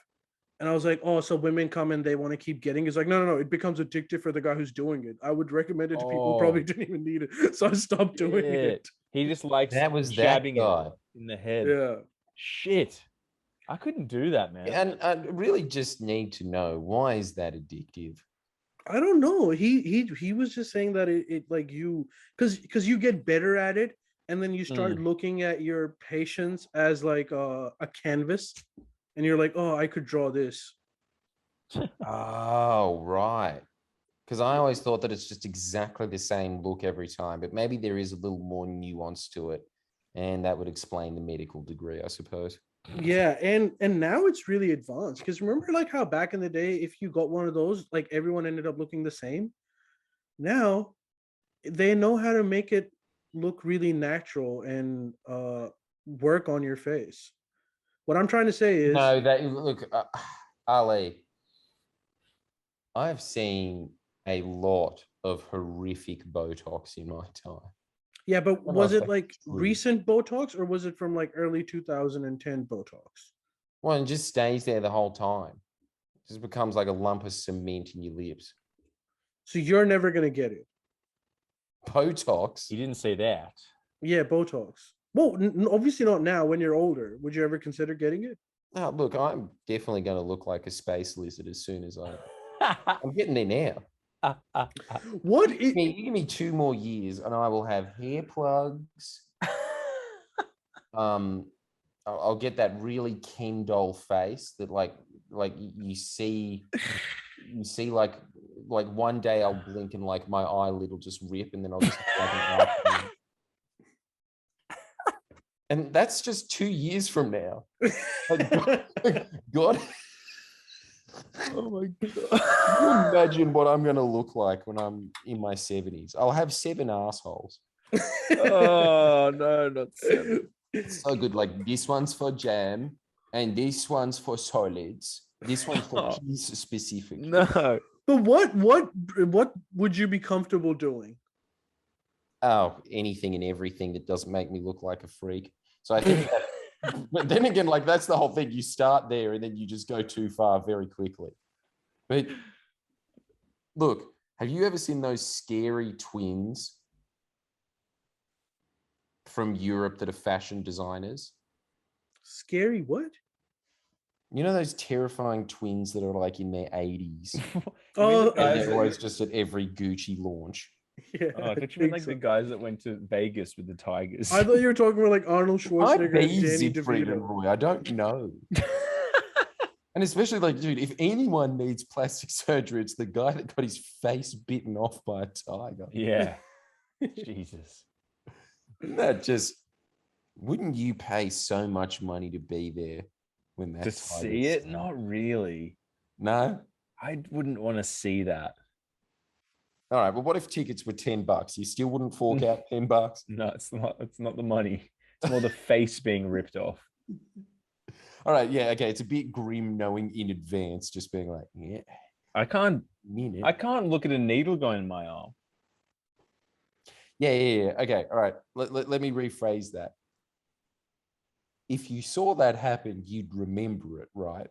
And I was like, oh, so women come and they want to keep getting it. It's like, no, it becomes addictive for the guy who's doing it. I would recommend it to people who probably didn't even need it. So I stopped doing it. He just likes jabbing it in the head. Yeah. Shit. I couldn't do that, man. And I really just need to know, why is that addictive? I don't know. He was just saying that it like you, because you get better at it, and then you start looking at your patients as like a canvas. And you're like, oh, I could draw this. Oh, right. Because I always thought that it's just exactly the same look every time, but maybe there is a little more nuance to it. And that would explain the medical degree, I suppose. Yeah, and now it's really advanced. Because remember like how back in the day, if you got one of those, like everyone ended up looking the same? Now, they know how to make it look really natural and work on your face. What I'm trying to say is, Ali, I've seen a lot of horrific Botox in my time. Yeah, but was it like recent Botox, or was it from like early 2010 Botox? Well, it just stays there the whole time. Just becomes like a lump of cement in your lips. So you're never gonna get it. Botox. He didn't say that. Yeah, Botox. Well, obviously not now. When you're older, would you ever consider getting it? Oh, look, I'm definitely going to look like a space lizard as soon as I'm getting there now. What? You give me 2 more years, and I will have hair plugs. I'll get that really Ken doll face that like you see like one day I'll blink and like my eyelid will just rip, and then I'll just have like an eye. And that's just 2 years from now. God. Oh my god. Can you imagine what I'm going to look like when I'm in my 70s? I'll have 7 assholes. Oh no, not 7. It's so good. Like this one's for jam, and this one's for solids. This one's for cheese specific. No. But what would you be comfortable doing? Oh, anything and everything that doesn't make me look like a freak. So I think but then again, like that's the whole thing. You start there and then you just go too far very quickly. But look, have you ever seen those scary twins from Europe that are fashion designers? Scary what? You know those terrifying twins that are like in their 80s? Oh, And they're always just at every Gucci launch. yeah, Oh, I thought you meant like the guys that went to Vegas with the Tigers. I thought you were talking about like Arnold Schwarzenegger and Danny Siegfried and DeVito. Roy. I don't know. And especially like, dude, if anyone needs plastic surgery, it's the guy that got his face bitten off by a tiger. Yeah. Jesus. Isn't that just, wouldn't you pay so much money to be there when that To see it? Not really. No? I wouldn't want to see that. All right, but what if tickets were $10? You still wouldn't fork out $10? No, it's not the money. It's more the face being ripped off. All right, yeah, okay. It's a bit grim knowing in advance, just being like, yeah. I can't Minute. look at a needle going in my arm. Yeah. Okay, all right. Let me rephrase that. If you saw that happen, you'd remember it, right?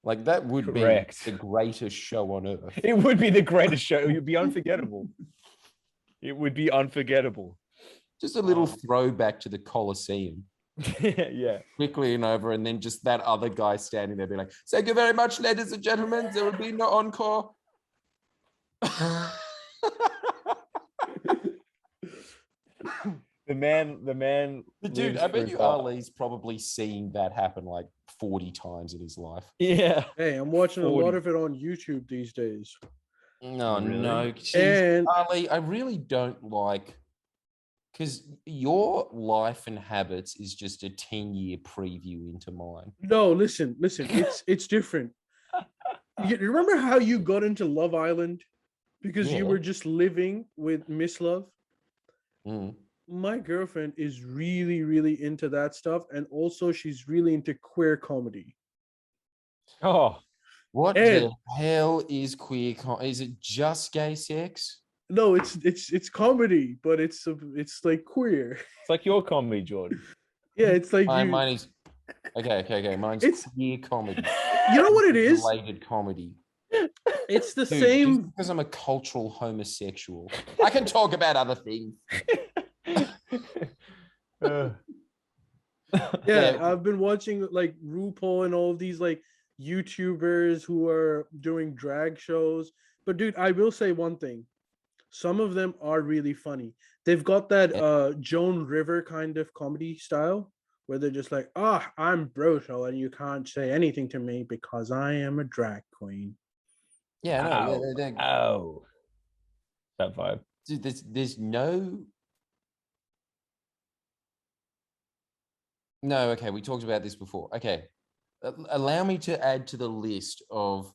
Like that would Correct. be the greatest show on earth. It would be the greatest show. It would be unforgettable. It would be unforgettable. Just a little throwback to the Colosseum. Yeah. Quickly and over, and then just that other guy standing there being like, thank you very much, ladies and gentlemen. There will be no encore. The man. Dude, lives I bet for you his art. Ali's probably seen that happen like 40 times in his life. Yeah. Hey, I'm watching a 40. lot of it on YouTube these days. No, Really? no. Jeez, And Ali, I really don't like, because your life and habits is just a 10-year preview into mine. no, listen, it's different. You remember how you got into Love Island because Yeah. you were just living with Miss Love? Mm. My girlfriend is really, really into that stuff, and also she's really into queer comedy. Oh, What And- the hell is queer? Is it just gay sex? No, it's comedy, but it's like queer. it's like your comedy, Jordan. Yeah, it's like Mine is okay. Mine's It's- queer comedy. you know what it is? Related comedy. It's the Dude, same. just because I'm a cultural homosexual, I can talk about other things. Uh, Yeah, I've been watching like RuPaul and all of these like YouTubers who are doing drag shows. But dude, I will say one thing. Some of them are really funny. They've got that Joan River kind of comedy style where they're just like, I'm brutal and you can't say anything to me because I am a drag queen. Yeah, no, Ow. That vibe. dude, there's no. No, okay, we talked about this before. Okay, allow me to add to the list of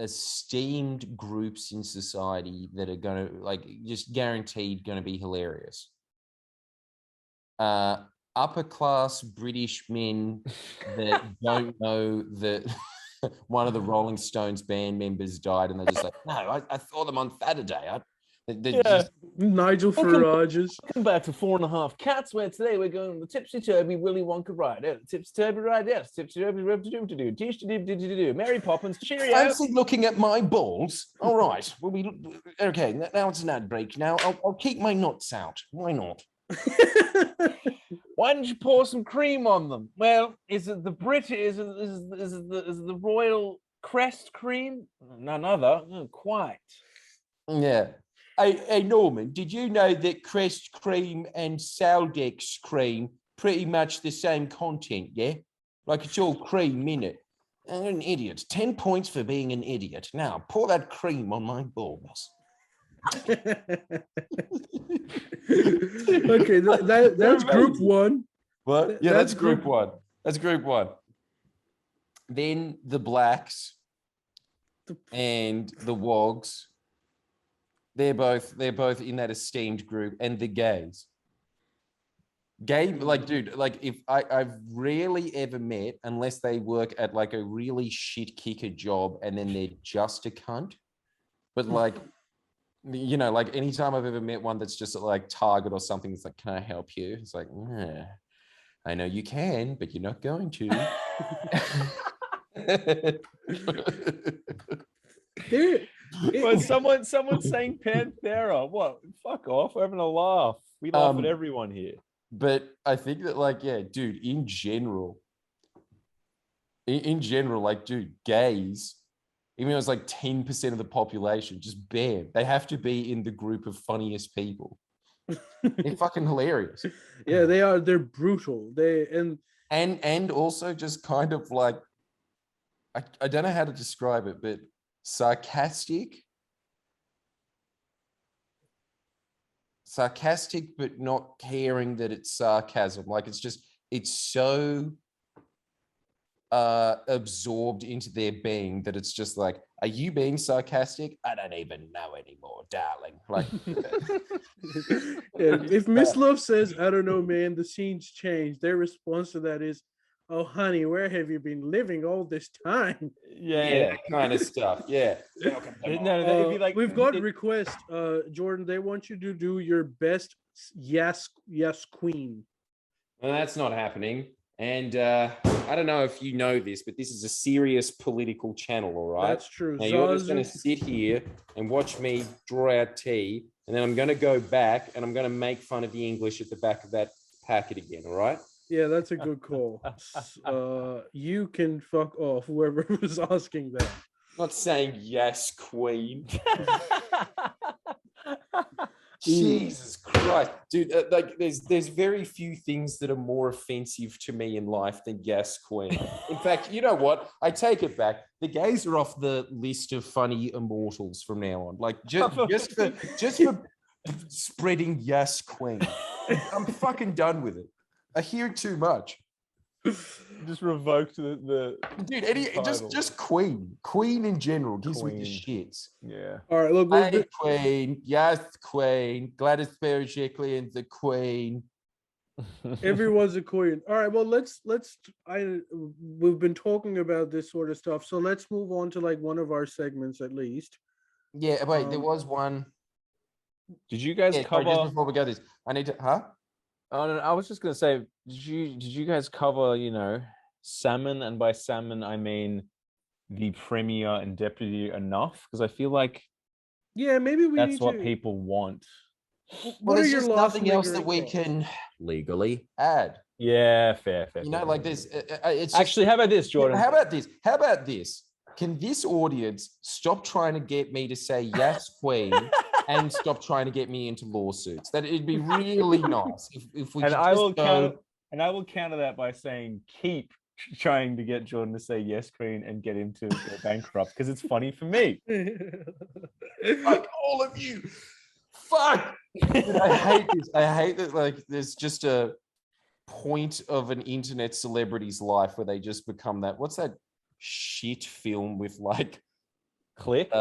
esteemed groups in society that are going to, like, just guaranteed going to be hilarious. Upper class British men that don't know that one of the Rolling Stones band members died, and they're just like, no, I saw them on Saturday. They're Yeah. Nigel Welcome- Farage's. Welcome back to 4.5 Cats, where today we're going on the Tipsy Turvy Willy Wonka ride. Tipsy Turvy ride, yes. Tipsy Turvy do. Mary Poppins, cheerio. Fancy looking at my balls. All right. Well, okay. Now it's an ad break. Now I'll keep my nuts out. Why not? Why didn't you pour some cream on them? Well, is it the British? Is it the Royal Crest cream? None other. Oh, quite. Yeah. Hey, Norman, did you know that Crest cream and Saldex cream pretty much the same content, yeah? Like it's all cream in it. I'm an idiot. 10 points for being an idiot. Now, pour that cream on my balls. Okay, that's group one. What? Yeah, That's that's group one. That's group one. Then the blacks and the wogs. They're both in that esteemed group, and the gays. Gay, like, dude, like if I've rarely ever met, unless they work at like a really shit kicker job and then they're just a cunt. But like, you know, like anytime I've ever met one that's just at like Target or something, it's like, can I help you? It's like, I know you can, but you're not going to. But someone's saying Panthera. What? Fuck off. We're having a laugh. We laugh at everyone here. But I think that, like, yeah, dude, in general, like, dude, gays, even though it's like 10% of the population, just bam, they have to be in the group of funniest people. They're fucking hilarious. Yeah, they are. They're brutal. And also just kind of like, I don't know how to describe it, but sarcastic, but not caring that it's sarcasm. Like it's so absorbed into their being that it's just like, are you being sarcastic? I don't even know anymore, darling. Like, if Miss Love says, I don't know, man, the scene's changed, their response to that is, oh, honey, where have you been living all this time? Yeah, that kind of stuff. Yeah. No, like, we've got request, Jordan. They want you to do your best yes queen. Well, that's not happening. And I don't know if you know this, but this is a serious political channel, all right? That's true. Now, you're just going to sit here and watch me draw out tea, and then I'm going to go back and I'm going to make fun of the English at the back of that packet again, all right? Yeah, that's a good call. You can fuck off, whoever was asking that. I'm not saying yes, queen. Jesus Christ, dude! Like, there's very few things that are more offensive to me in life than yes, queen. In fact, you know what? I take it back. The gays are off the list of funny immortals from now on. Like, just for spreading yes, queen. I'm fucking done with it. I hear it too much. Just revoked the dude. Just queen in general gives me the shits. Yeah. All right, look, hey, queen, yes, queen. Gladys Berejiklian and the queen. Everyone's a queen. All right, well, we've been talking about this sort of stuff, so let's move on to like one of our segments at least. Yeah, wait, there was one. Did you guys cover? Sorry, just before we go this, I need to. Huh? Oh, no, I was just gonna say, did you guys cover, you know, salmon? And by salmon, I mean the premier and deputy enough? Because I feel like, yeah, maybe that's what people want. Well, there's just nothing else that we can legally add. Yeah, fair. You know, like this. It's actually, how about this, Jordan? How about this? Can this audience stop trying to get me to say yes, queen? And stop trying to get me into lawsuits. That it'd be really nice if we. And I will counter that by saying, keep trying to get Jordan to say yes, queen, and get him to go bankrupt, because it's funny for me. Fuck all of you. Fuck. I hate this. I hate that. Like, there's just a point of an internet celebrity's life where they just become that. What's that shit film with like Click?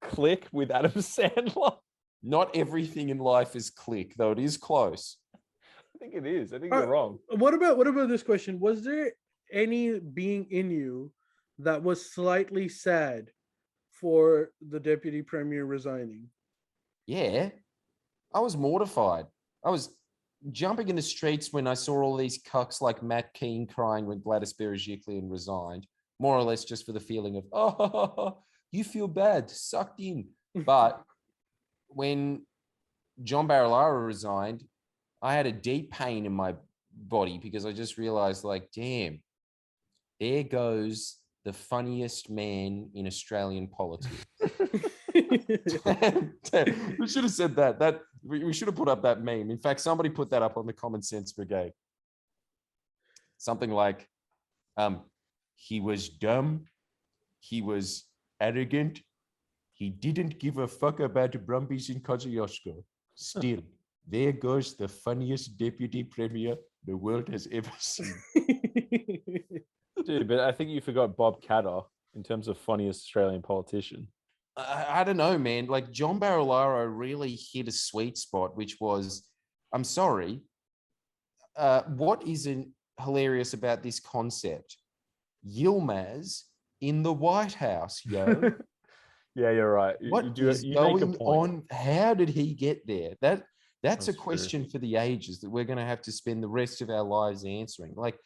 Click with Adam Sandler. Not everything in life is Click, though it is close. I think it is. I think you're wrong. What about this question? Was there any being in you that was slightly sad for the deputy premier resigning? Yeah, I was mortified. I was jumping in the streets when I saw all these cucks like Matt Keane crying when Gladys Berejiklian resigned, more or less just for the feeling of, oh, you feel bad, sucked in. But when John Barilaro resigned, I had a deep pain in my body because I just realized, like, damn, there goes the funniest man in Australian politics. We should have said that. We should have put up that meme. In fact, somebody put that up on the Common Sense Brigade. Something like, he was dumb, he was arrogant, he didn't give a fuck about the Brumbies in Kosciuszko. Still, there goes the funniest deputy premier the world has ever seen. Dude, but I think you forgot Bob Catter in terms of funniest Australian politician. I don't know, man. Like, John Barilaro really hit a sweet spot, which was, I'm sorry, what isn't hilarious about this concept? Yilmaz in the White House, yo. Yeah, you're right. What is going on? How did he get there? That's a question for the ages that we're going to have to spend the rest of our lives answering. Like,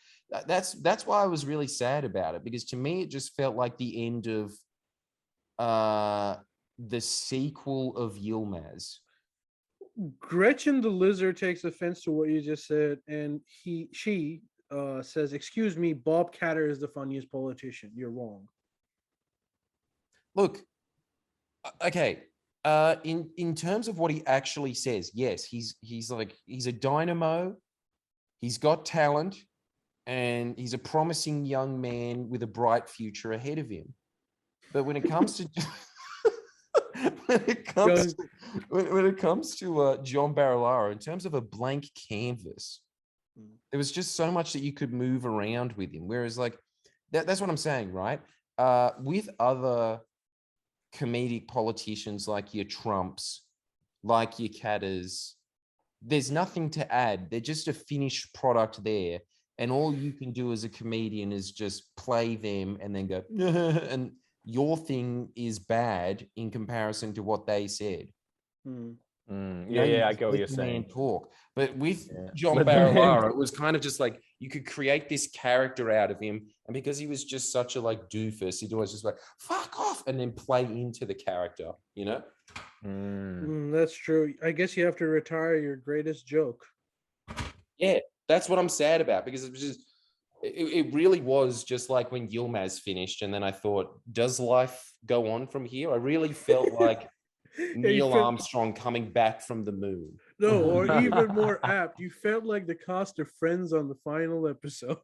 that's why I was really sad about it, because to me it just felt like the end of the sequel of Yilmaz. Gretchen the Lizard takes offense to what you just said, and she says, "Excuse me, Bob Catter is the funniest politician. You're wrong." Look, okay. In terms of what he actually says, yes, he's a dynamo. He's got talent, and he's a promising young man with a bright future ahead of him. But when it comes to when it comes to John Barilaro, in terms of a blank canvas, there was just so much that you could move around with him. Whereas, like, that's what I'm saying, right? With other comedic politicians like your Trumps, like your Catters, there's nothing to add. They're just a finished product there. And all you can do as a comedian is just play them and then go, and your thing is bad in comparison to what they said. Yeah, I get what you're saying. Talk. But with John Barilaro, it was kind of just like you could create this character out of him, and because he was just such a like doofus, he'd always just like fuck off and then play into the character, you know? That's true. I guess you have to retire your greatest joke. Yeah, that's what I'm sad about, because it was just it really was just like when Yilmaz finished, and then I thought, does life go on from here? I really felt like Neil Armstrong coming back from the moon. No, or even more apt, you felt like the cast of Friends on the final episode.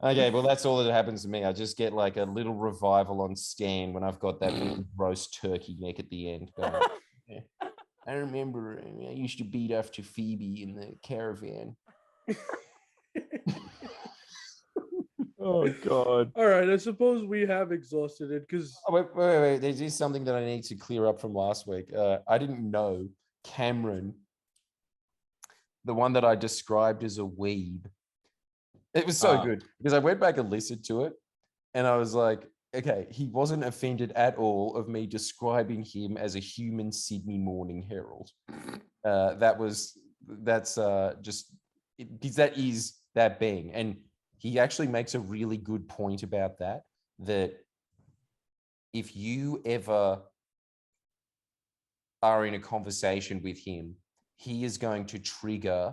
Okay, well, that's all that happens to me. I just get like a little revival on Stan when I've got that little roast turkey neck at the end. Yeah. I remember I used to beat after Phoebe in the caravan. Oh God! All right, I suppose we have exhausted it because. Oh, wait. There is something that I need to clear up from last week. I didn't know Cameron, the one that I described as a weeb. It was so good because I went back and listened to it, and I was like, okay, he wasn't offended at all of me describing him as a human Sydney Morning Herald. That's just because that is that being. And he actually makes a really good point about that if you ever are in a conversation with him, he is going to trigger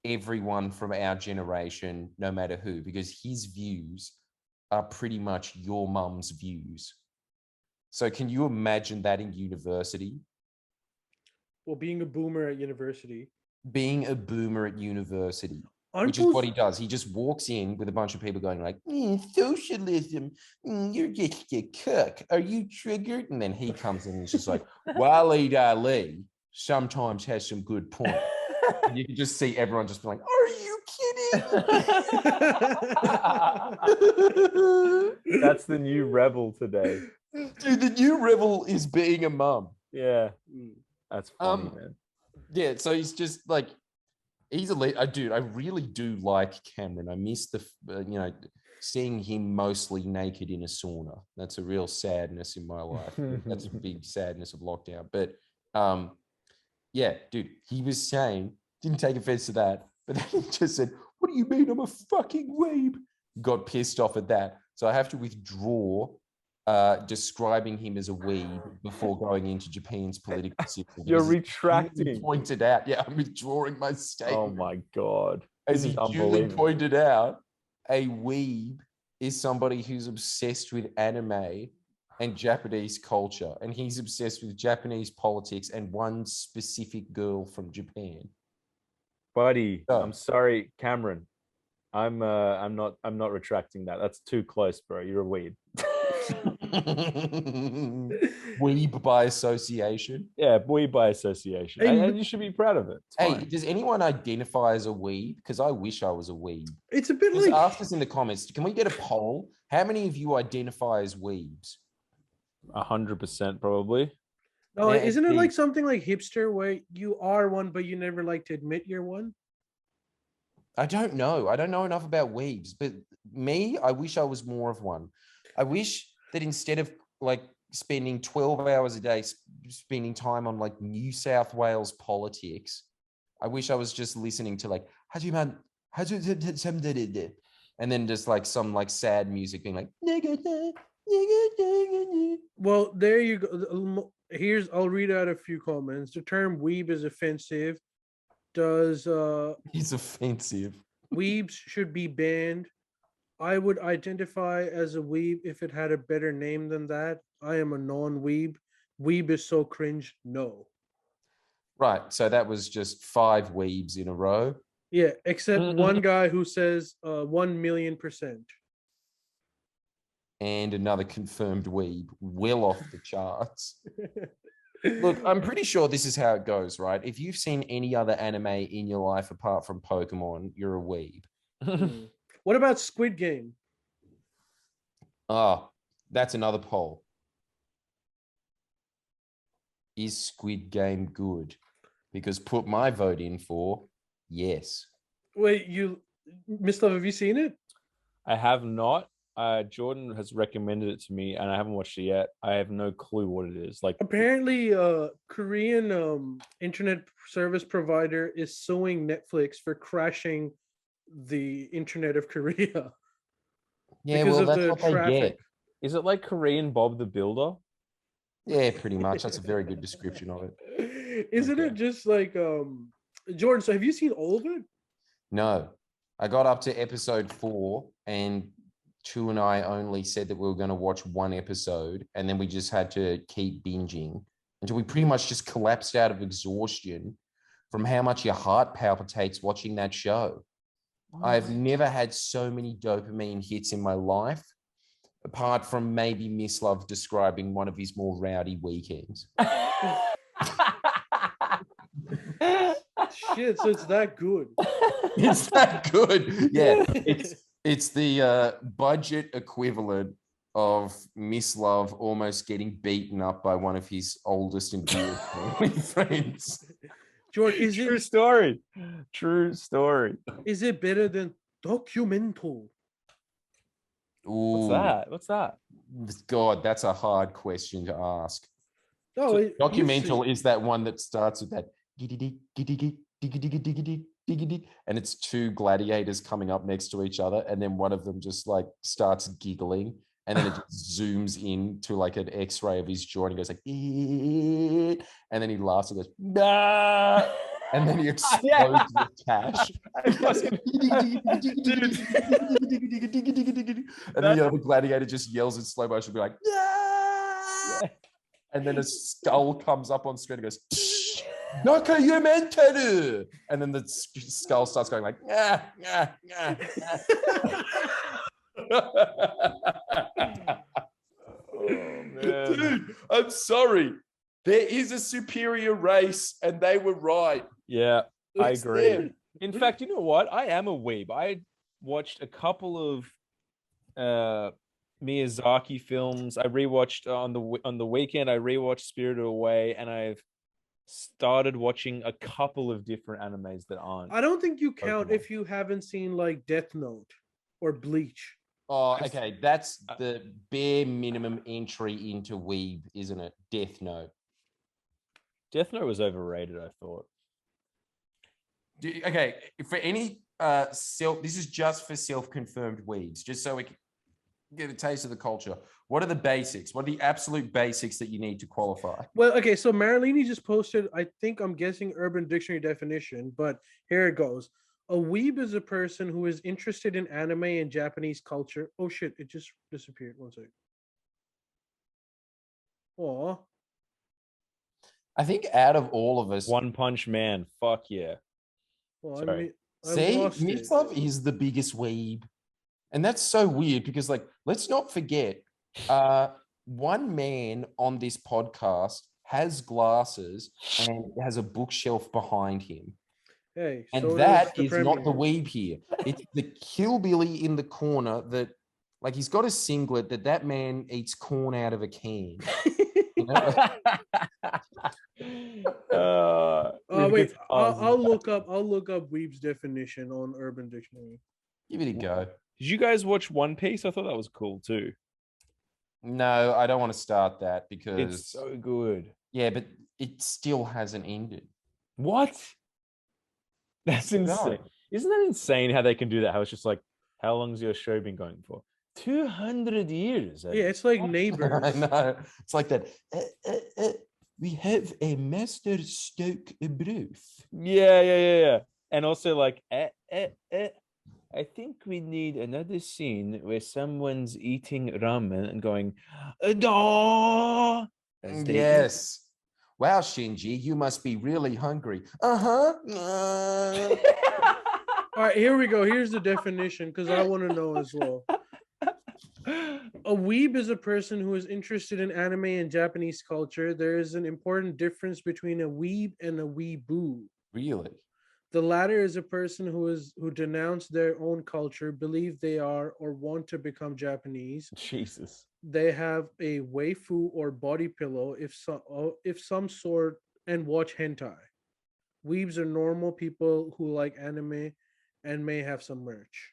everyone from our generation, no matter who, because his views are pretty much your mum's views. So can you imagine that in university? Well, being a boomer at university. Being a boomer at university. Which is what he does. He just walks in with a bunch of people going like, socialism, you're just a cook. Are you triggered? And then he comes in and he's just like, Waleed Ali sometimes has some good points. And you can just see everyone just be like, are you kidding? That's the new rebel today. Dude, the new rebel is being a mum. Yeah. That's funny, man. Yeah, so he's just like, He's a dude. I really do like Cameron. I miss seeing him mostly naked in a sauna. That's a real sadness in my life. That's a big sadness of lockdown. But yeah, dude, he was saying, didn't take offense to that, but then he just said, "What do you mean I'm a fucking weeb?" Got pissed off at that. So I have to withdraw describing him as a weeb before going into Japan's political system. You're because as he retracting. pointed out, yeah, I'm withdrawing my statement. Oh my God. As This he is duly unbelievable. pointed out, a weeb is somebody who's obsessed with anime and Japanese culture, and he's obsessed with Japanese politics and one specific girl from Japan. Buddy, So- I'm sorry, Cameron. I'm not retracting that. That's too close, bro. You're a weeb. Weeb by association. Yeah, weeb by association. Hey, And you should be proud of it. It's Hey, fine. does anyone identify as a weeb? Because I wish I was a weeb. It's a bit Just like ask us in the comments. Can we get a poll? How many of you identify as weebs? 100% probably. no, Yeah, isn't it the- like something like hipster where you are one but you never like to admit you're one? I don't know. I don't know enough about weebs, but me, I wish I was more of one. I wish that instead of like spending 12 hours a day spending time on like New South Wales politics, I wish I was just listening to like and then just like some like sad music being like Well, there you go. I'll read out a few comments. The term weeb is offensive. Does it's offensive. weebs should be banned? I would identify as a weeb if it had a better name than that. I am a non-weeb. Weeb is so cringe. No. Right. So that was just 5 weebs in a row. Yeah, except one guy who says 1,000,000%. And another confirmed weeb, well off the charts. Look, I'm pretty sure this is how it goes, right? If you've seen any other anime in your life apart from Pokemon, you're a weeb. Hmm. What about Squid Game? Oh, that's another poll. Is Squid Game good? Because put my vote in for yes. Wait, Miss Love, have you seen it? I have not. Jordan has recommended it to me and I haven't watched it yet. I have no clue what it is. Like Apparently, Korean internet service provider is suing Netflix for crashing the internet of Korea. Yeah, Because well, of that's the what they traffic. get. is it like Korean Bob the Builder? Yeah, pretty much. That's a very good description of it. Isn't Okay. it just like Jordan? So have you seen all of it? No, I got up to episode 4 and Chu and I only said that we were going to watch one episode and then we just had to keep binging until we pretty much just collapsed out of exhaustion from how much your heart palpitates watching that show. I've never had so many dopamine hits in my life, apart from maybe Miss Love describing one of his more rowdy weekends. Shit, so it's that good. It's that good. Yeah, it's the budget equivalent of Miss Love almost getting beaten up by one of his oldest and dearest family friends. Jordan, True story. True story. is it better than Documental? What's Ooh, that? What's that? God, that's a hard question to ask. No, So you've documental seen- is that one that starts with that and it's 2 gladiators coming up next to each other, and then one of them just like starts giggling, and then it just zooms in to like an X-ray of his jaw, and he goes like, and then he laughs and goes, nah! And then he explodes Yeah. with cash. And then the other gladiator just yells in slow motion, be like, yeah! And then a skull comes up on screen and goes, Naka Yumenteru! And then the skull starts going like, nah, nah, nah, Oh man. Dude, I'm sorry. There is a superior race, and they were right. Yeah, I It's agree. them. In fact, you know what? I am a weeb. I watched a couple of Miyazaki films. I rewatched on the weekend. I rewatched Spirited Away, and I've started watching a couple of different animes that aren't. I don't think you count Pokemon. if you haven't seen like Death Note or Bleach. Oh, okay. That's the bare minimum entry into weeb, isn't it? Death Note. Death Note was overrated, I thought. Okay, for any this is just for self-confirmed weebs, just so we can get a taste of the culture. What are the basics? What are the absolute basics that you need to qualify? Well, okay, so Marilini just posted, I'm guessing Urban Dictionary definition, but here it goes. A weeb is a person who is interested in anime and Japanese culture. Oh shit, it just disappeared. One second. Aw. I think out of all of us, One Punch Man. Fuck yeah. Well, Sorry. I see, lost it. Mixlove is the biggest weeb. And that's so weird because, like, let's not forget, one man on this podcast has glasses and has a bookshelf behind him. Hey, And so that does is not the Premier. weeb here. It's the hillbilly in the corner that, like, he's got a singlet that man eats corn out of a can. You know? Wait, I'll look up Weeb's definition on Urban Dictionary. Give it a go. Did you guys watch One Piece? I thought that was cool too. No, I don't want to start that because It's so good. yeah, but it still hasn't ended. What? That's insane. Isn't that insane how they can do that? How it's just like, how long's your show been going for? 200 years. Yeah, it's like Neighbors. I know. It's like that. We have a master stoke Bruce. Yeah. And also like, I think we need another scene where someone's eating ramen and going, "Daw!" as they eat. Yes. Wow, Shinji, you must be really hungry. All right, here we go. Here's the definition because I want to know as well. A weeb is a person who is interested in anime and Japanese culture. There is an important difference between a weeb and a weeboo. Really? The latter is a person who denounce their own culture, believe they are or want to become Japanese. Jesus. They have a waifu or body pillow if some sort and watch hentai. Weebs are normal people who like anime and may have some merch.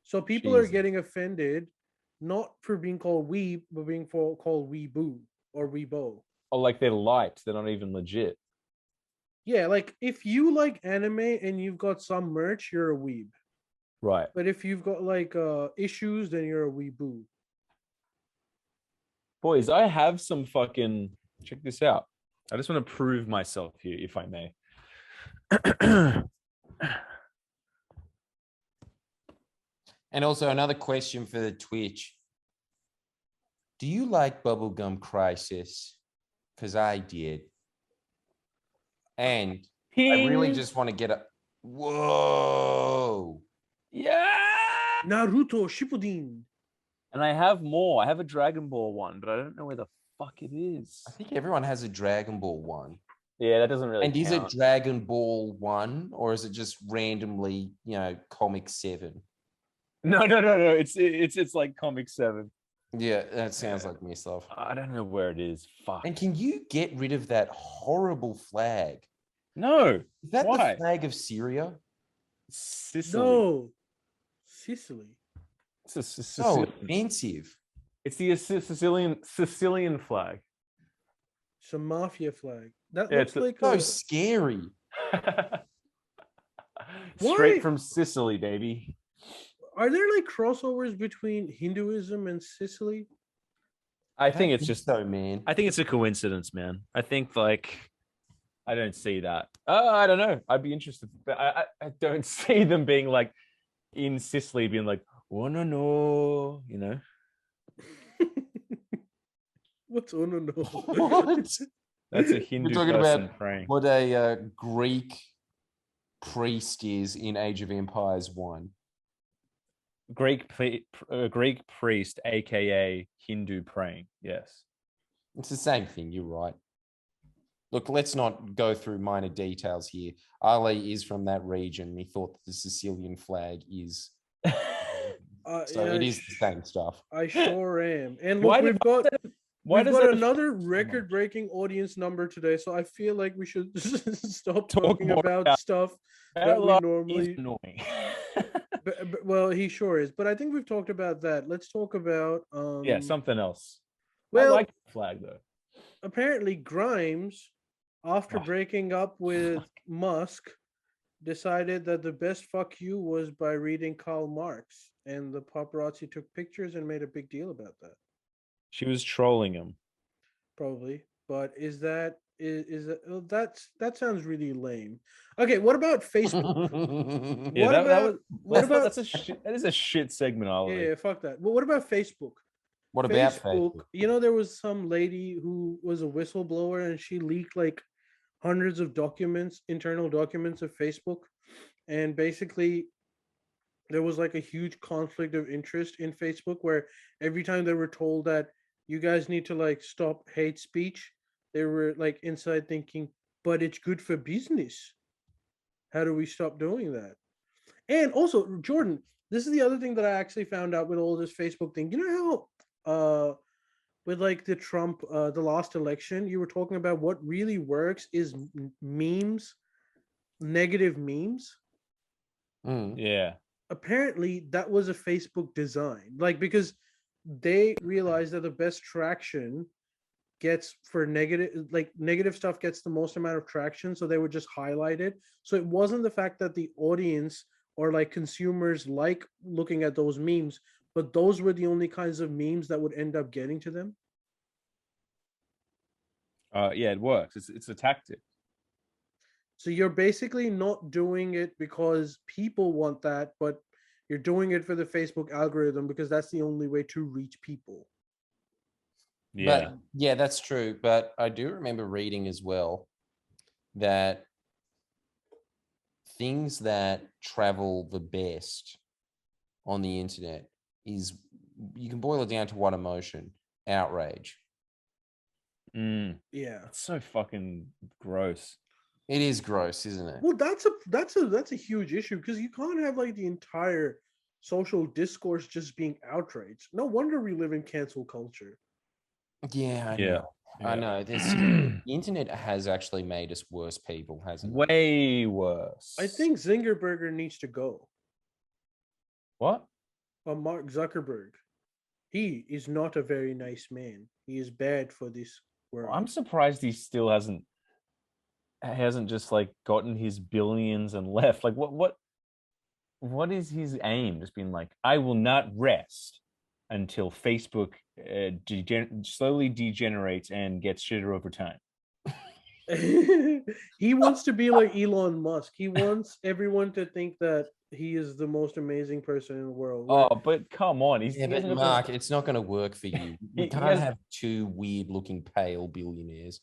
So people are Jesus. getting offended not for being called weeb, but being called weeboo or weebo. Oh, like they're light. They're not even legit. Yeah, like if you like anime and you've got some merch, you're a weeb. Right. But if you've got like issues, then you're a weeboo. Boys, I have some fucking... Check this out. I just want to prove myself here, if I may. And also another question for the Twitch. Do you like Bubblegum Crisis? Because I did. And I really just want to get a... Whoa. Yeah. Naruto Shippuden. And I have more. I have a Dragon Ball one, but I don't know where the fuck it is. I think everyone has a Dragon Ball one. Yeah, that doesn't really And is count. it Dragon Ball 1 or is it just randomly, Comic 7? No. It's like Comic 7. Yeah, that sounds like me stuff. I don't know where it is. Fuck. And can you get rid of that horrible flag? No. Is that Why? the flag of Syria? Sicily. No, Sicily. It's a So Sicilian. offensive. It's the Sicilian flag. It's a mafia flag. That Yeah, looks it's like So a... scary. Straight Why? from Sicily, baby. Are there like crossovers between Hinduism and Sicily? I think don't it's just so, man. I think it's a coincidence, man. I think like I don't see that. I don't know. I'd be interested, but I don't see them being like in Sicily being like, oh no, you know. What's oh no? What? That's a Hindu talking person about praying. What a Greek priest is in Age of Empires 1. Greek priest, aka Hindu praying. Yes. It's the same thing. You're right. Look, let's not go through minor details here. Ali is from that region. He thought that the Sicilian flag is. So Yeah, it is the same stuff. I sure am. And Why look, did- Why We've does got that another affect so much? record-breaking audience number today, so I feel like we should stop Talk talking more about about stuff that we Hello, he's normally. annoying. Well, he sure is, but I think we've talked about that. Let's talk about Yeah, something else. I well, like the flag though. apparently Grimes, after Oh, breaking up with Musk, decided that the best fuck you was by reading Karl Marx, and the paparazzi took pictures and made a big deal about that. She was trolling him. Probably, but is that that sounds really lame. Okay, what about Facebook? Yeah, What that about was what about that's a shit. That is a shit segment, Ollie. yeah, fuck that. Well, what about Facebook? What about Facebook? You know, there was some lady who was a whistleblower and she leaked like hundreds of documents, internal documents of Facebook, and basically there was like a huge conflict of interest in Facebook where every time they were told that you guys need to like stop hate speech, they were like inside thinking, but it's good for business. How do we stop doing that? And also, Jordan, this is the other thing that I actually found out with all this Facebook thing. You know how with like the Trump the last election, you were talking about what really works is memes, negative memes. Mm. Yeah. Apparently that was a Facebook design. Like because they realized that the best traction gets for negative stuff gets the most amount of traction, so they would just highlight it. So it wasn't the fact that the audience or like consumers like looking at those memes, but those were the only kinds of memes that would end up getting to them. Yeah, it works. It's a tactic. So you're basically not doing it because people want that, but you're doing it for the Facebook algorithm because that's the only way to reach people. Yeah. But yeah, that's true. But I do remember reading as well that things that travel the best on the internet is you can boil it down to one emotion: outrage. Yeah. It's so fucking gross. It is gross, isn't it? Well, that's a huge issue because you can't have like the entire social discourse just being outraged. No wonder we live in cancel culture. Yeah, I Yeah. know. I Yeah. know. The internet has actually made us worse people, hasn't it? Way worse. I think Zingerberger needs to go. What? Mark Zuckerberg. He is not a very nice man. He is bad for this world. I'm surprised he still hasn't just like gotten his billions and left. Like what is his aim? Just being like, I will not rest until Facebook slowly degenerates and gets shitter over time. He wants to be like Elon Musk. He wants everyone to think that he is the most amazing person in the world. Oh, but come on, Yeah, but Mark, it's not going to work for you. We He can't has- have two weird-looking pale billionaires.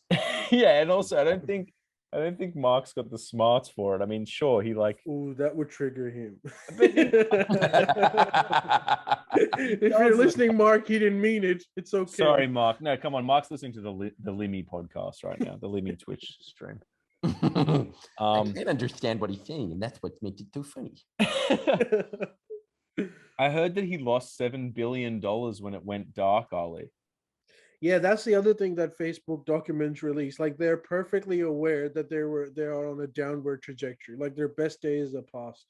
Yeah, and also I don't think Mark's got the smarts for it. I mean, sure, he like Ooh, that would trigger him. But If you're listening, Mark, he didn't mean it. It's okay. Sorry, Mark. No, come on. Mark's listening to the Limmy podcast right now, the Limmy Twitch stream. I can't understand what he's saying, and that's what makes it too funny. I heard that he lost $7 billion when it went dark, Ollie. Yeah, that's the other thing that Facebook documents release. Like they're perfectly aware that they are on a downward trajectory. Like their best days are past.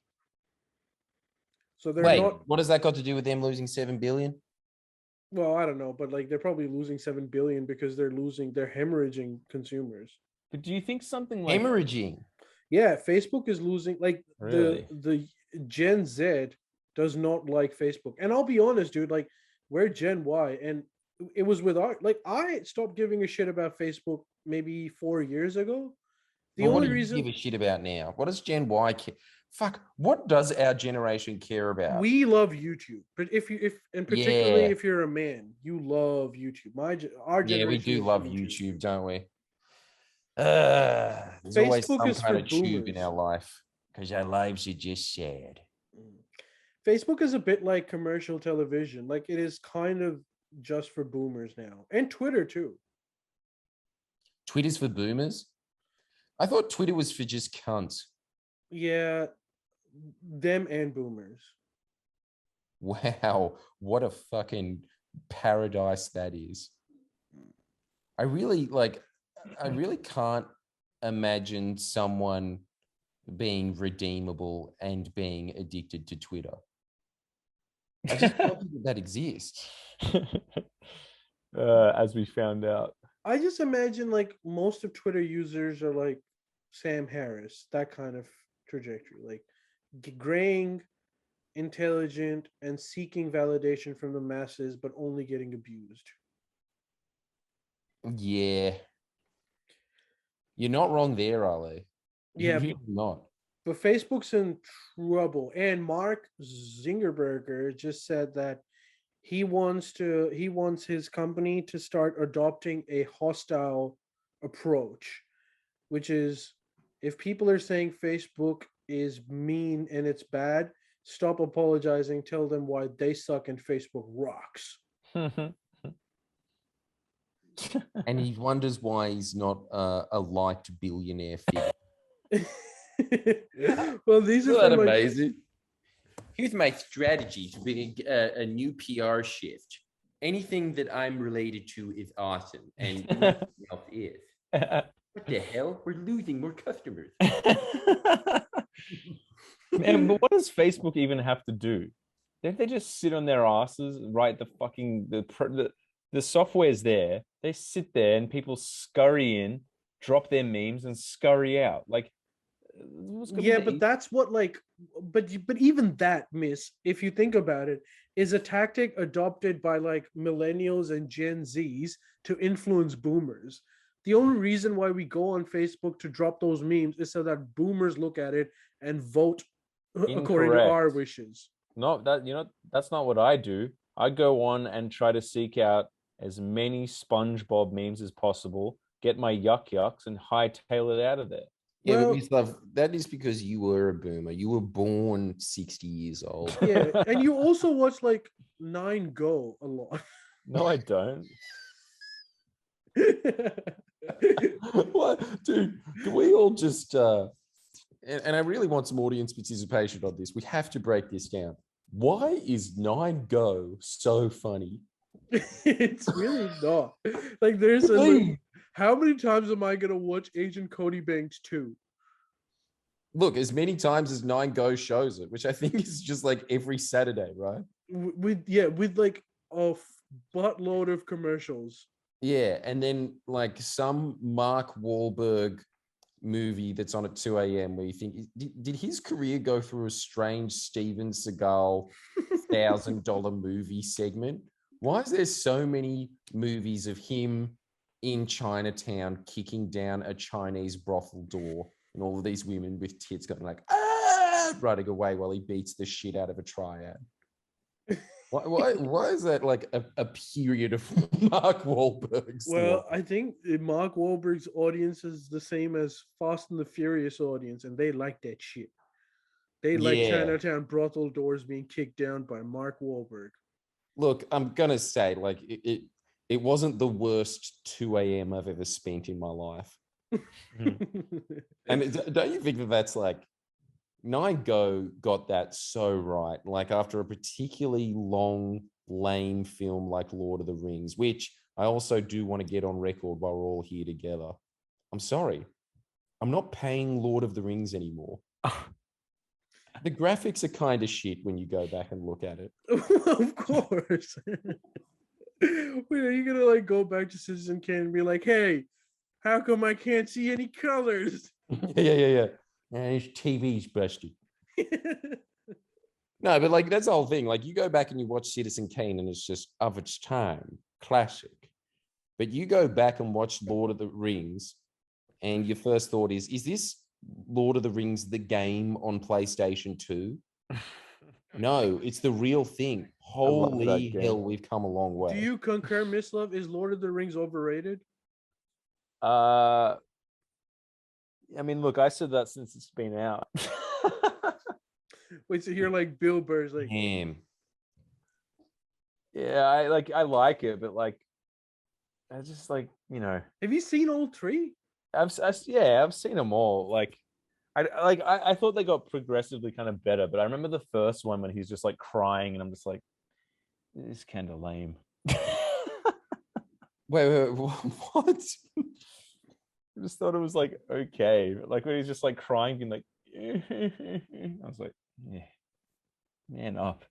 So they're Wait, not. what does that got to do with them losing 7 billion? Well, I don't know, but like they're probably losing 7 billion because they're hemorrhaging consumers. But do you think something like Hemorrhaging? Yeah, Facebook is losing. Like Really? the Gen Z does not like Facebook, and I'll be honest, dude. Like we're Gen Y, and it was with our like I stopped giving a shit about Facebook maybe 4 years ago. The Well, what only do you reason give a shit about now? What does Gen Y care? Fuck, what does our generation care about? we love YouTube, but if and particularly Yeah. if you're a man, you love YouTube. Our Yeah, generation, we do is love YouTube, don't we? There's always Facebook some is kind for of tube in boomers. our life because our lives are just sad. Facebook is a bit like commercial television. Like it is kind of just for boomers now, and Twitter too. Twitter's for boomers? I thought Twitter was for just cunts. Yeah, them and boomers. Wow, what a fucking paradise that is. I really can't imagine someone being redeemable and being addicted to Twitter. I just don't think that exists. As we found out. I just imagine like most of Twitter users are like Sam Harris, that kind of trajectory, like graying, intelligent, and seeking validation from the masses, but only getting abused. Yeah. You're not wrong there, Ali. You're Yeah, really not. but Facebook's in trouble. And Mark Zingerberger just said that he wants his company to start adopting a hostile approach, which is if people are saying Facebook is mean and it's bad, stop apologizing, tell them why they suck and Facebook rocks. And he wonders why he's not a liked billionaire figure. Well, these are Isn't that from like, amazing? Here's my strategy to be a new PR shift. Anything that I'm related to is awesome, and nothing else is. What the hell? We're losing more customers. Man, but what does Facebook even have to do? Don't they just sit on their asses, write the fucking the software's there. They sit there and people scurry in, drop their memes, and scurry out. Like, yeah, but that's what like, but even that, miss, if you think about it, is a tactic adopted by like millennials and Gen Zs to influence boomers. The only reason why we go on Facebook to drop those memes is so that boomers look at it and vote according to our Incorrect. wishes. No, that's not what I do. I go on and try to seek out as many SpongeBob memes as possible, get my yucks, and hightail it out of there. Yeah, Well, but Miss Love, that is because you were a boomer. You were born 60 years old. yeah, and you also watch like Nine Go a lot. No, I don't. What, dude? Can we all just? And I really want some audience participation on this. We have to break this down. Why is Nine Go so funny? It's really not. Like, there's a. Please. How many times am I gonna watch Agent Cody Banks 2? Look, as many times as Nine Go shows it, which I think is just like every Saturday, right? With like a buttload of commercials. Yeah, and then like some Mark Wahlberg movie that's on at 2 a.m. where you think, did his career go through a strange Steven Seagal $1,000 movie segment? Why is there so many movies of him in Chinatown kicking down a Chinese brothel door and all of these women with tits going like, ah, running away while he beats the shit out of a triad? Why is that like a period of Mark Wahlberg's Well, life? I think Mark Wahlberg's audience is the same as Fast and the Furious audience, and they like that shit. They like Chinatown brothel doors being kicked down by Mark Wahlberg. Look, I'm gonna say, like, it wasn't the worst 2 a.m. I've ever spent in my life. And don't you think that that's like, Nine Go got that so right? Like, after a particularly long, lame film like Lord of the Rings, which I also do want to get on record while we're all here together. I'm sorry, I'm not paying Lord of the Rings anymore. The graphics are kind of shit when you go back and look at it. Of course. Wait, are you gonna like go back to Citizen Kane and be like, hey, how come I can't see any colors? Yeah. And his TV's busted. No, but like, that's the whole thing. Like, you go back and you watch Citizen Kane and it's just of its time, classic. But you go back and watch Lord of the Rings and your first thought is this Lord of the Rings the game on PlayStation 2? No, it's the real thing. Holy hell, we've come a long way. Do you concur, Miss Love? Is Lord of the Rings overrated? I mean, look, I said that since it's been out. Wait, so you're like Bill Burr's like, Damn. Yeah, I like it, but like, I just like, have you seen all three? I've seen them all. Like, I thought they got progressively kind of better, but I remember the first one when he's just like crying, and I'm just like, this is kind of lame. Wait, what? I just thought it was like okay, like when he's just like crying and like, I was like, yeah, man up.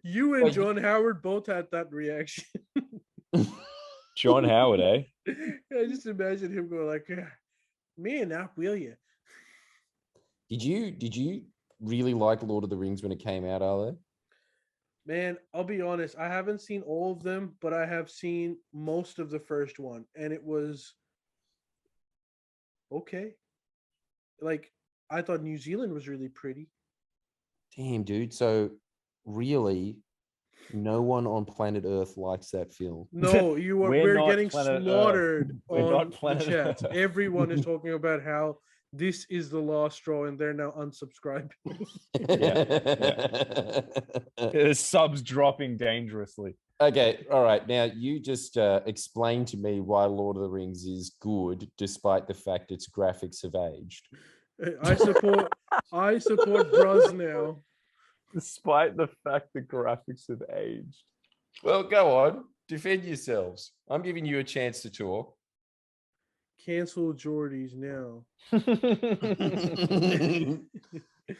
You and Wait, John Howard both had that reaction. John Howard, eh? I just imagine him going like, "Man up, will you?" Did you really like Lord of the Rings when it came out, Ale? Man, I'll be honest. I haven't seen all of them, but I have seen most of the first one, and it was okay. Like, I thought New Zealand was really pretty. Damn, dude. So really, no one on planet Earth likes that film. No, We're we're not getting planet Earth. slaughtered We're on not the planet chat. Earth. Everyone is talking about how this is the last straw, and they're now unsubscribing. There's subs dropping dangerously. Okay, all right. Now you just explain to me why Lord of the Rings is good, despite the fact its graphics have aged. I support Bruz now. Despite the fact the graphics have aged. Well, go on, defend yourselves. I'm giving you a chance to talk. Cancel Jordies now.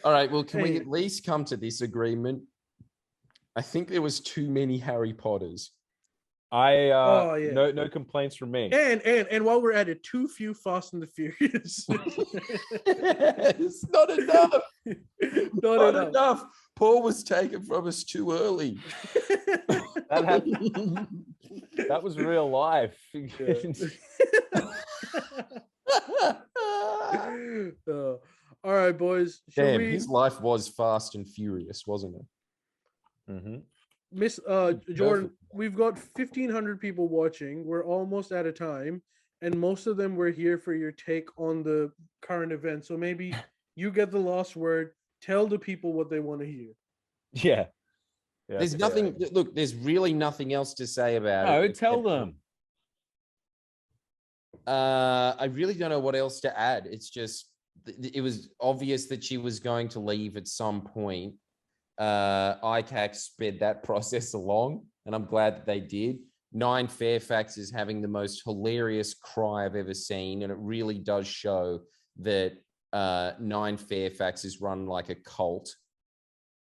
All right. Well, can we Hey. at least come to this agreement? I think there was too many Harry Potters. Oh, yeah. No complaints from me. And while we're at it, too few Fast and the Furious. It's not enough. Not enough. Paul was taken from us too early. That happened. That was real life. All right, boys. Damn, his life was fast and furious, wasn't it? Mm-hmm. Miss Jordan, we've got 1,500 people watching. We're almost out of time, and most of them were here for your take on the current event. So maybe you get the last word. Tell the people what they want to hear. Yeah. There's nothing. Look, there's really nothing else to say about it. No, tell them. I really don't know what else to add. It's just it was obvious that she was going to leave at some point. ICAC sped that process along, and I'm glad that they did. Nine Fairfax is having the most hilarious cry I've ever seen, and it really does show that Nine Fairfax is run like a cult.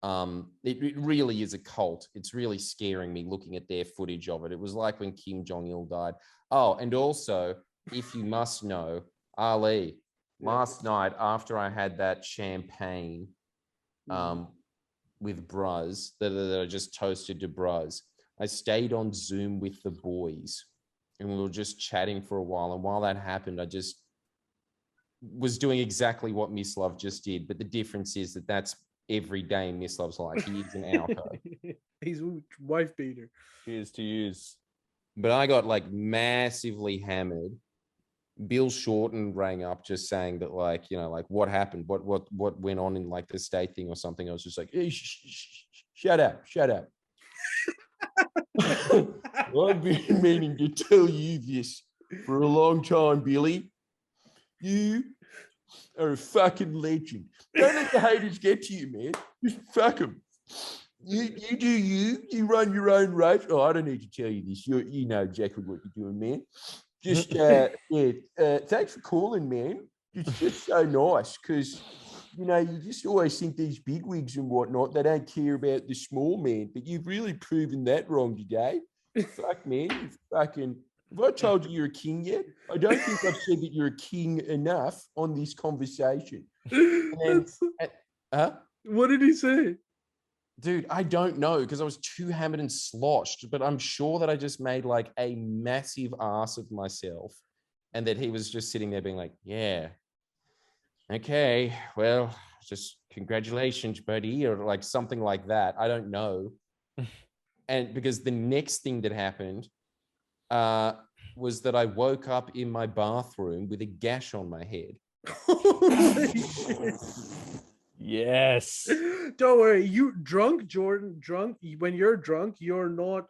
It really is a cult. It's really scaring me looking at their footage of it. It was like when Kim Jong-il died. Oh, and also, if you must know, Ali, last night after I had that champagne with Bruz that I just toasted to Bruz, I stayed on Zoom with the boys and we were just chatting for a while. And while that happened, I just was doing exactly what Miss Love just did. But the difference is that that's every day in Miss Love's life. He is an alco. He's a wife beater. Cheers to use. But I got like massively hammered. Bill Shorten rang up just saying that, like, you know, like what happened, what went on in like the state thing or something. I was just like, hey, shut up. I've been meaning to tell you this for a long time, Billy. You are a fucking legend. Don't let the haters get to you, man. Just fuck them. You do you run your own race. Oh, I don't need to tell you this. You know exactly what you're doing, man. Just thanks for calling, man. It's just so nice because, you know, you just always think these bigwigs and whatnot, they don't care about the small man, but you've really proven that wrong today. Fuck, man, you fucking. Have I told you you're a king yet? I don't think I've said that you're a king enough on this conversation. What did he say? Dude, I don't know because I was too hammered and sloshed, but I'm sure that I just made like a massive ass of myself and that he was just sitting there being like, yeah, okay, well, just congratulations, buddy, or like something like that. I don't know. And because the next thing that happened was that I woke up in my bathroom with a gash on my head. Yes. Don't worry. You drunk, Jordan, drunk. When you're drunk, you're not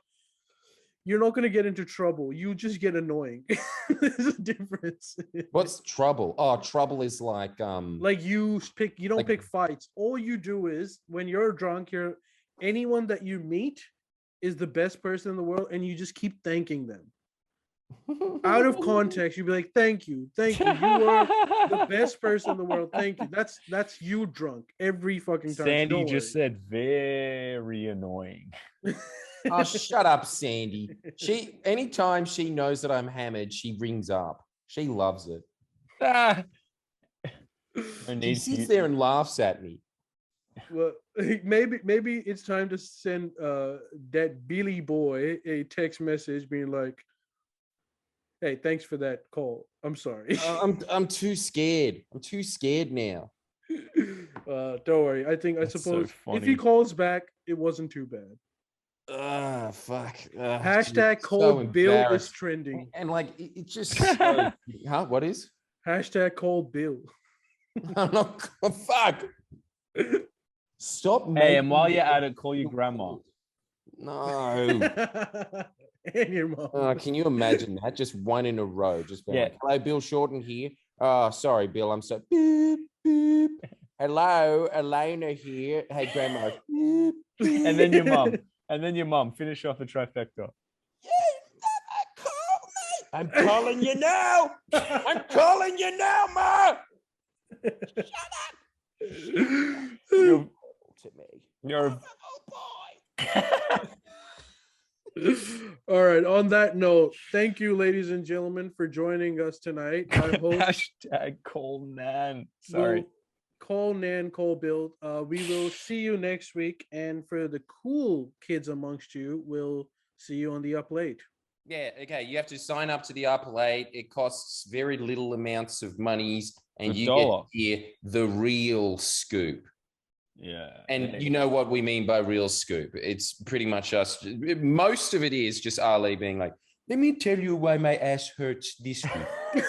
you're not gonna get into trouble. You just get annoying. There's a difference. What's trouble? Oh, trouble is like Like you don't Like- pick fights. All you do is when you're drunk, anyone that you meet is the best person in the world, and you just keep thanking them. Out of context, you'd be like, thank you. You are the best person in the world. Thank you. That's you drunk every fucking time. Sandy Don't just worry. said very annoying. Oh, shut up, Sandy. Anytime she knows that I'm hammered, she rings up. She loves it. Ah. No She need sits to- there and laughs at me. Well, maybe it's time to send that Billy boy a text message being like, "Hey, thanks for that call. I'm sorry." I'm too scared. I'm too scared now. Don't worry. I That's so suppose if funny. he calls back, it wasn't too bad. Ah, fuck. Hashtag call Bill is trending. And like, it's just so, huh? What is? Hashtag call Bill. I'm not. Fuck. Stop. Hey, making and while me you're at it, feel call your grandma. No. And your mom. Can you imagine that? Just one in a row. Just being Yeah. like, hello, Bill Shorten here. Oh, sorry, Bill. I'm so beep, beep. Hello, Elena here. Hey, grandma. Beep, beep. And then your mum. And then your mum. Finish off the trifecta. I'm calling you now. I'm calling you now, Ma. You're, To me. you're Oh, boy. All right. On that note, thank you, ladies and gentlemen, for joining us tonight. I hope hashtag call Nan. Sorry. we'll call Nan, call Bill. We will see you next week. And for the cool kids amongst you, we'll see you on the up late. Yeah, okay. You have to sign up to the Upper 8. It costs very little amounts of monies, and you $1. get to hear the real scoop. Yeah. And Hey. you know what we mean by real scoop. It's pretty much us. Most of it is just Ali being like, let me tell you why my ass hurts this week.